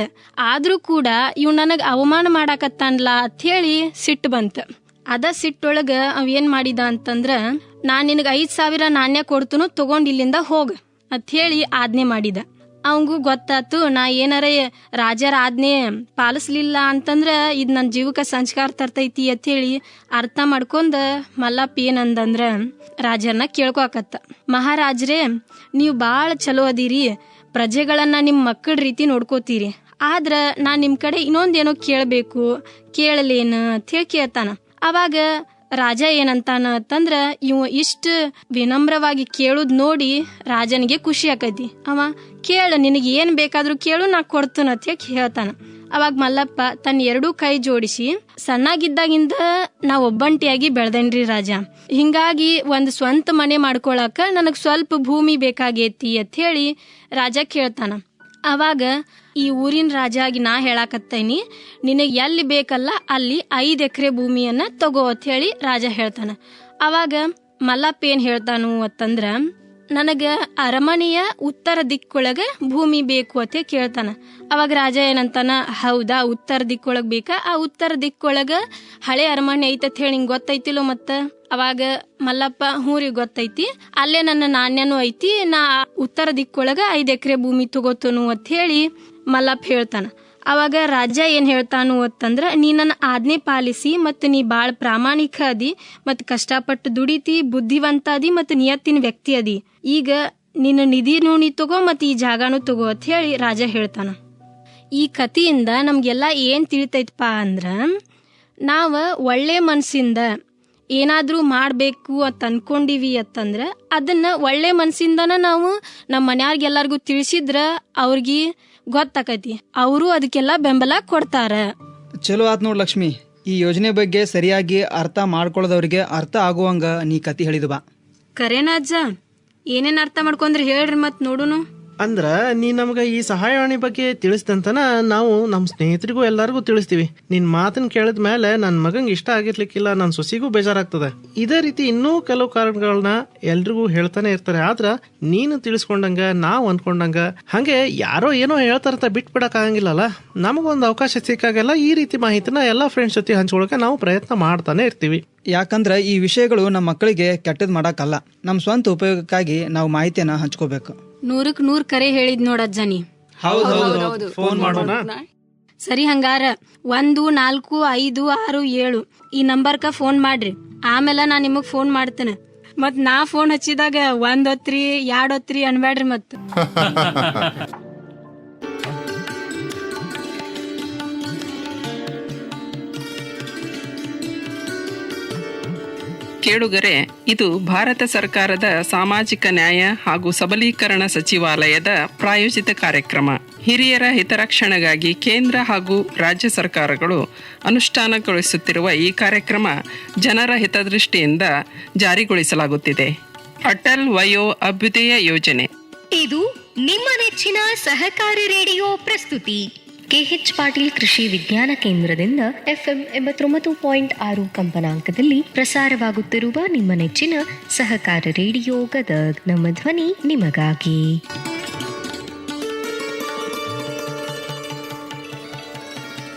ಆದ್ರೂ ಕೂಡ ಇವ್ ನನಗ್ ಅವಮಾನ ಮಾಡಾಕತ್ತಾನ್ಲ ಅಂತ ಹೇಳಿ ಸಿಟ್ಟು ಬಂತ. ಅದ ಸಿಟ್ಟೊಳಗ ಅವ್ ಏನ್ ಮಾಡಿದ ಅಂತಂದ್ರ, ನಾನ್ ನಿನಗ 5000 ನಾಣ್ಯ ಕೊಡ್ತನು, ತಗೊಂಡ್ ಇಲ್ಲಿಂದ ಹೋಗ ಅಂತ ಹೇಳಿ ಆಜ್ಞೆ ಮಾಡಿದ. ಅವಂಗೂ ಗೊತ್ತಾತು, ನಾ ಏನಾರ ರಾಜರ ಆಜ್ಞೆ ಪಾಲಿಸ್ಲಿಲ್ಲ ಅಂತಂದ್ರ ಇದ್ ನನ್ ಜೀವಕ್ಕ ಸಂಸ್ಕಾರ ತರ್ತೈತಿ ಅಂತ ಹೇಳಿ ಅರ್ಥ ಮಾಡ್ಕೊಂಡ ಮಲ್ಲಪ್ಪ ಏನಂದಂದ್ರ ರಾಜರನ್ನ ಕೇಳ್ಕೊಕತ್ತ. ಮಹಾರಾಜ್ರೇ, ನೀವು ಬಾಳ ಚಲೋ ಅದೀರಿ, ಪ್ರಜೆಗಳನ್ನ ನಿಮ್ ಮಕ್ಕಳ ರೀತಿ ನೋಡ್ಕೋತೀರಿ. ಆದ್ರ ನಾ ನಿಮ್ ಕಡೆ ಇನ್ನೊಂದೇನೋ ಕೇಳಬೇಕು, ಕೇಳಲೇನ ಅಂತ ಹೇಳಿ ಕೇಳ್ತಾನ. ಅವಾಗ ರಾಜ ಏನಂತಾನ ಅಂತಂದ್ರ, ಇವ ಇಷ್ಟ ವಿನಮ್ರವಾಗಿ ಕೇಳುದ್ ನೋಡಿ ರಾಜನಿಗೆ ಖುಷಿ ಆಕೈತಿ. ಅವ ಕೇಳ, ನಿನಗೆ ಏನ್ ಬೇಕಾದ್ರೂ ಕೇಳು, ನಾ ಕೊಡ್ತೇನೆ ಅಂತ ಹೇಳ್ತಾನ. ಅವಾಗ ಮಲ್ಲಪ್ಪ ತನ್ನ 2 ಕೈ ಜೋಡಿಸಿ, ಸಣ್ಣಾಗಿದ್ದಾಗಿಂದ ನಾ ಒಬ್ಬಂಟಿಯಾಗಿ ಬೆಳ್ದೇನ್ರಿ ರಾಜ. ಹಿಂಗಾಗಿ ಒಂದು ಸ್ವಂತ ಮನೆ ಮಾಡ್ಕೊಳಕ ನನಗ್ ಸ್ವಲ್ಪ ಭೂಮಿ ಬೇಕಾಗೈತಿ ಅಂತ ಹೇಳಿ ರಾಜ ಕೇಳ್ತಾನ. ಅವಾಗ ಈ ಊರಿನ ರಾಜ ಆಗಿ ನಾ ಹೇಳಾಕತ್ತೇನಿ, ನಿನಗೆ ಎಲ್ಲಿ ಬೇಕಲ್ಲ ಅಲ್ಲಿ 5 ಎಕರೆ ಭೂಮಿಯನ್ನ ತಗೋ ಅಂತ ಹೇಳಿ ರಾಜ ಹೇಳ್ತಾನ. ಅವಾಗ ಮಲ್ಲಪ್ಪ ಏನ್ ಹೇಳ್ತಾನು ಅಂತಂದ್ರ, ನನಗ ಅರಮನೆಯ ಉತ್ತರ ದಿಕ್ಕೊಳಗ ಭೂಮಿ ಬೇಕು ಅಂತ ಕೇಳ್ತಾನ. ಅವಾಗ ರಾಜ ಏನಂತಾನ, ಹೌದಾ, ಉತ್ತರ ದಿಕ್ಕೊಳಗ್ ಬೇಕಾ? ಆ ಉತ್ತರ ದಿಕ್ಕೊಳಗ ಹಳೆ ಅರಮನೆ ಐತತ್ ಹೇಳಿ ನಿಂಗೆ ಗೊತ್ತೈತಿಲ್ಲೋ ಮತ್ತ? ಅವಾಗ ಮಲ್ಲಪ್ಪ, ಹೂರಿ ಗೊತ್ತೈತಿ, ಅಲ್ಲೇ ನನ್ನ ನಾಣ್ಯನೂ ಐತಿ, ನಾ ಉತ್ತರ ದಿಕ್ಕೊಳಗ 5 ಎಕರೆ ಭೂಮಿ ತಗೋತನು ಅಂತ ಹೇಳಿ ಮಲ್ಲಪ್ಪ ಹೇಳ್ತಾನ. ಅವಾಗ ರಾಜ ಏನ್ ಹೇಳ್ತಾನು ಅಂತಂದ್ರ, ನೀ ನನ್ನ ಆಜ್ಞೆ ಪಾಲಿಸಿ, ಮತ್ ನೀ ಬಾಳ್ ಪ್ರಾಮಾಣಿಕ ಅದಿ, ಮತ್ ಕಷ್ಟಪಟ್ಟು ದುಡಿತಿ, ಬುದ್ಧಿವಂತ ಅದಿ, ಮತ್ ನಿಯತ್ತಿನ ವ್ಯಕ್ತಿ ಅದಿ. ಈಗ ನಿನ್ನ ನಿಧಿನೂ ನೀ ತಗೋ, ಮತ್ ಈ ಜಾಗನೂ ತಗೋ ಅಂತ ಹೇಳಿ ರಾಜ ಹೇಳ್ತಾನ. ಈ ಕಥೆಯಿಂದ ನಮ್ಗೆಲ್ಲ ಏನ್ ತಿಳಿತೈತಪ್ಪ ಅಂದ್ರ, ನಾವ ಒಳ್ಳೆ ಮನ್ಸಿಂದ ಏನಾದ್ರೂ ಮಾಡ್ಬೇಕು ಅಂತ ಅನ್ಕೊಂಡಿವಿ ಅಂತಂದ್ರ ಅದನ್ನ ಒಳ್ಳೆ ಮನ್ಸಿಂದನ ನಾವು ನಮ್ಮ ಮನ್ಯಾರ್ಗೆಲ್ಲರಿಗೂ ತಿಳಿಸಿದ್ರ ಅವ್ರಿಗೆ ಗೊತ್ತಾಕೈತಿ, ಅವರು ಅದಕ್ಕೆಲ್ಲ ಬೆಂಬಲ ಕೊಡ್ತಾರ. ಚಲೋ ಆತ್ ನೋಡ್ ಲಕ್ಷ್ಮಿ. ಈ ಯೋಜನೆ ಬಗ್ಗೆ ಸರಿಯಾಗಿ ಅರ್ಥ ಮಾಡ್ಕೊಳ್ಳೋದವ್ರಿಗೆ ಅರ್ಥ ಆಗುವಂಗ ನೀ ಕತಿ ಹೇಳಿದ ಬಾ. ಕರೇನಾಜ್ಜ, ಏನೇನ್ ಅರ್ಥ ಮಾಡ್ಕೊಂಡ್ರಿ ಹೇಳ್ರಿ ಮತ್ ನೋಡುನು. ಅಂದ್ರ ನೀ ನಮ್ಗ ಈ ಸಹಾಯವಾಣಿ ಬಗ್ಗೆ ತಿಳಿಸಿದಂತನ ನಾವು ನಮ್ಮ ಸ್ನೇಹಿತರಿಗೂ ಎಲ್ಲರಿಗೂ ತಿಳಿಸ್ತೀವಿ. ನಿನ್ ಮಾತನ್ನ ಕೇಳಿದ ಮೇಲೆ ನನ್ ಮಗಂಗ್ ಇಷ್ಟ ಆಗಿರ್ಲಿಕ್ಕಿಲ್ಲ, ನನ್ ಸೊಸಿಗೂ ಬೇಜಾರಾಗ್ತದೆ. ಇದೇ ರೀತಿ ಇನ್ನೂ ಕೆಲವು ಕಾರಣಗಳನ್ನ ಎಲ್ರಿಗೂ ಹೇಳ್ತಾನೆ ಇರ್ತಾರೆ. ಆದ್ರ ನೀನು ತಿಳಿಸ್ಕೊಂಡಂಗ, ನಾವು ಅನ್ಕೊಂಡಂಗ ಹಂಗೆ ಯಾರೋ ಏನೋ ಹೇಳ್ತಾರಂತ ಬಿಟ್ಬಿಡಕ್ ಆಗಂಗಿಲ್ಲಲ್ಲ. ನಮಗೊಂದು ಅವಕಾಶ ಸಿಕ್ಕಾಗೆಲ್ಲ ಈ ರೀತಿ ಮಾಹಿತಿನ ಎಲ್ಲಾ ಫ್ರೆಂಡ್ಸ್ ಜೊತೆ ಹಂಚ್ಕೊಳಕ್ಕೆ ನಾವು ಪ್ರಯತ್ನ ಮಾಡ್ತಾನೆ ಇರ್ತೀವಿ. ಯಾಕಂದ್ರೆ ಈ ವಿಷಯಗಳು ನಮ್ಮ ಮಕ್ಕಳಿಗೆ ಕೆಟ್ಟದ್ ಮಾಡಕ್ಕಲ್ಲ, ನಮ್ಮ ಸ್ವಂತ ಉಪಯೋಗಕ್ಕಾಗಿ ನಾವು ಮಾಹಿತಿಯನ್ನ ಹಂಚ್ಕೋಬೇಕು. 100ಕ್ಕೆ 100 ಕರೆ ಹೇಳಿದ್ ನೋಡಜ್ಜ ನೀ. ಫೋನ್ ಮಾಡೋಣ. ಸರಿ, ಹಂಗಾರ 1 4 5 6 7 ಈ ನಂಬರ್ಕ ಫೋನ್ ಮಾಡ್ರಿ. ಆಮೇಲೆ ನಾ ನಿಮಗ್ ಫೋನ್ ಮಾಡ್ತೇನೆ. ಮತ್ ನಾ ಫೋನ್ ಹಚ್ಚಿದಾಗ 1 ಹೊತ್ರಿ 2 ಹೊತ್ರಿ ಅನ್ಬೇಡ್ರಿ ಮತ್. ಕೇಳುಗರೆ, ಇದು ಭಾರತ ಸರ್ಕಾರದ ಸಾಮಾಜಿಕ ನ್ಯಾಯ ಹಾಗೂ ಸಬಲೀಕರಣ ಸಚಿವಾಲಯದ ಪ್ರಾಯೋಜಿತ ಕಾರ್ಯಕ್ರಮ. ಹಿರಿಯರ ಹಿತರಕ್ಷಣೆಗಾಗಿ ಕೇಂದ್ರ ಹಾಗೂ ರಾಜ್ಯ ಸರ್ಕಾರಗಳು ಅನುಷ್ಠಾನಗೊಳಿಸುತ್ತಿರುವ ಈ ಕಾರ್ಯಕ್ರಮ ಜನರ ಹಿತದೃಷ್ಟಿಯಿಂದ ಜಾರಿಗೊಳಿಸಲಾಗುತ್ತಿದೆ. ಅಟಲ್ ವಯೋ ಅಭ್ಯುದಯ ಯೋಜನೆ. ಇದು ನಿಮ್ಮ ನೆಚ್ಚಿನ ಸಹಕಾರಿ ರೇಡಿಯೋ ಪ್ರಸ್ತುತಿ. ಕೆಎಚ್ ಪಾಟೀಲ್ ಕೃಷಿ ವಿಜ್ಞಾನ ಕೇಂದ್ರದಿಂದ FM 89.6 ಕಂಪನಾಂಕದಲ್ಲಿ ಪ್ರಸಾರವಾಗುತ್ತಿರುವ ನಿಮ್ಮ ನೆಚ್ಚಿನ ಸಹಕಾರ ರೇಡಿಯೋ ಗದಗ್. ನಮ್ಮ ಧ್ವನಿ ನಿಮಗಾಗಿ.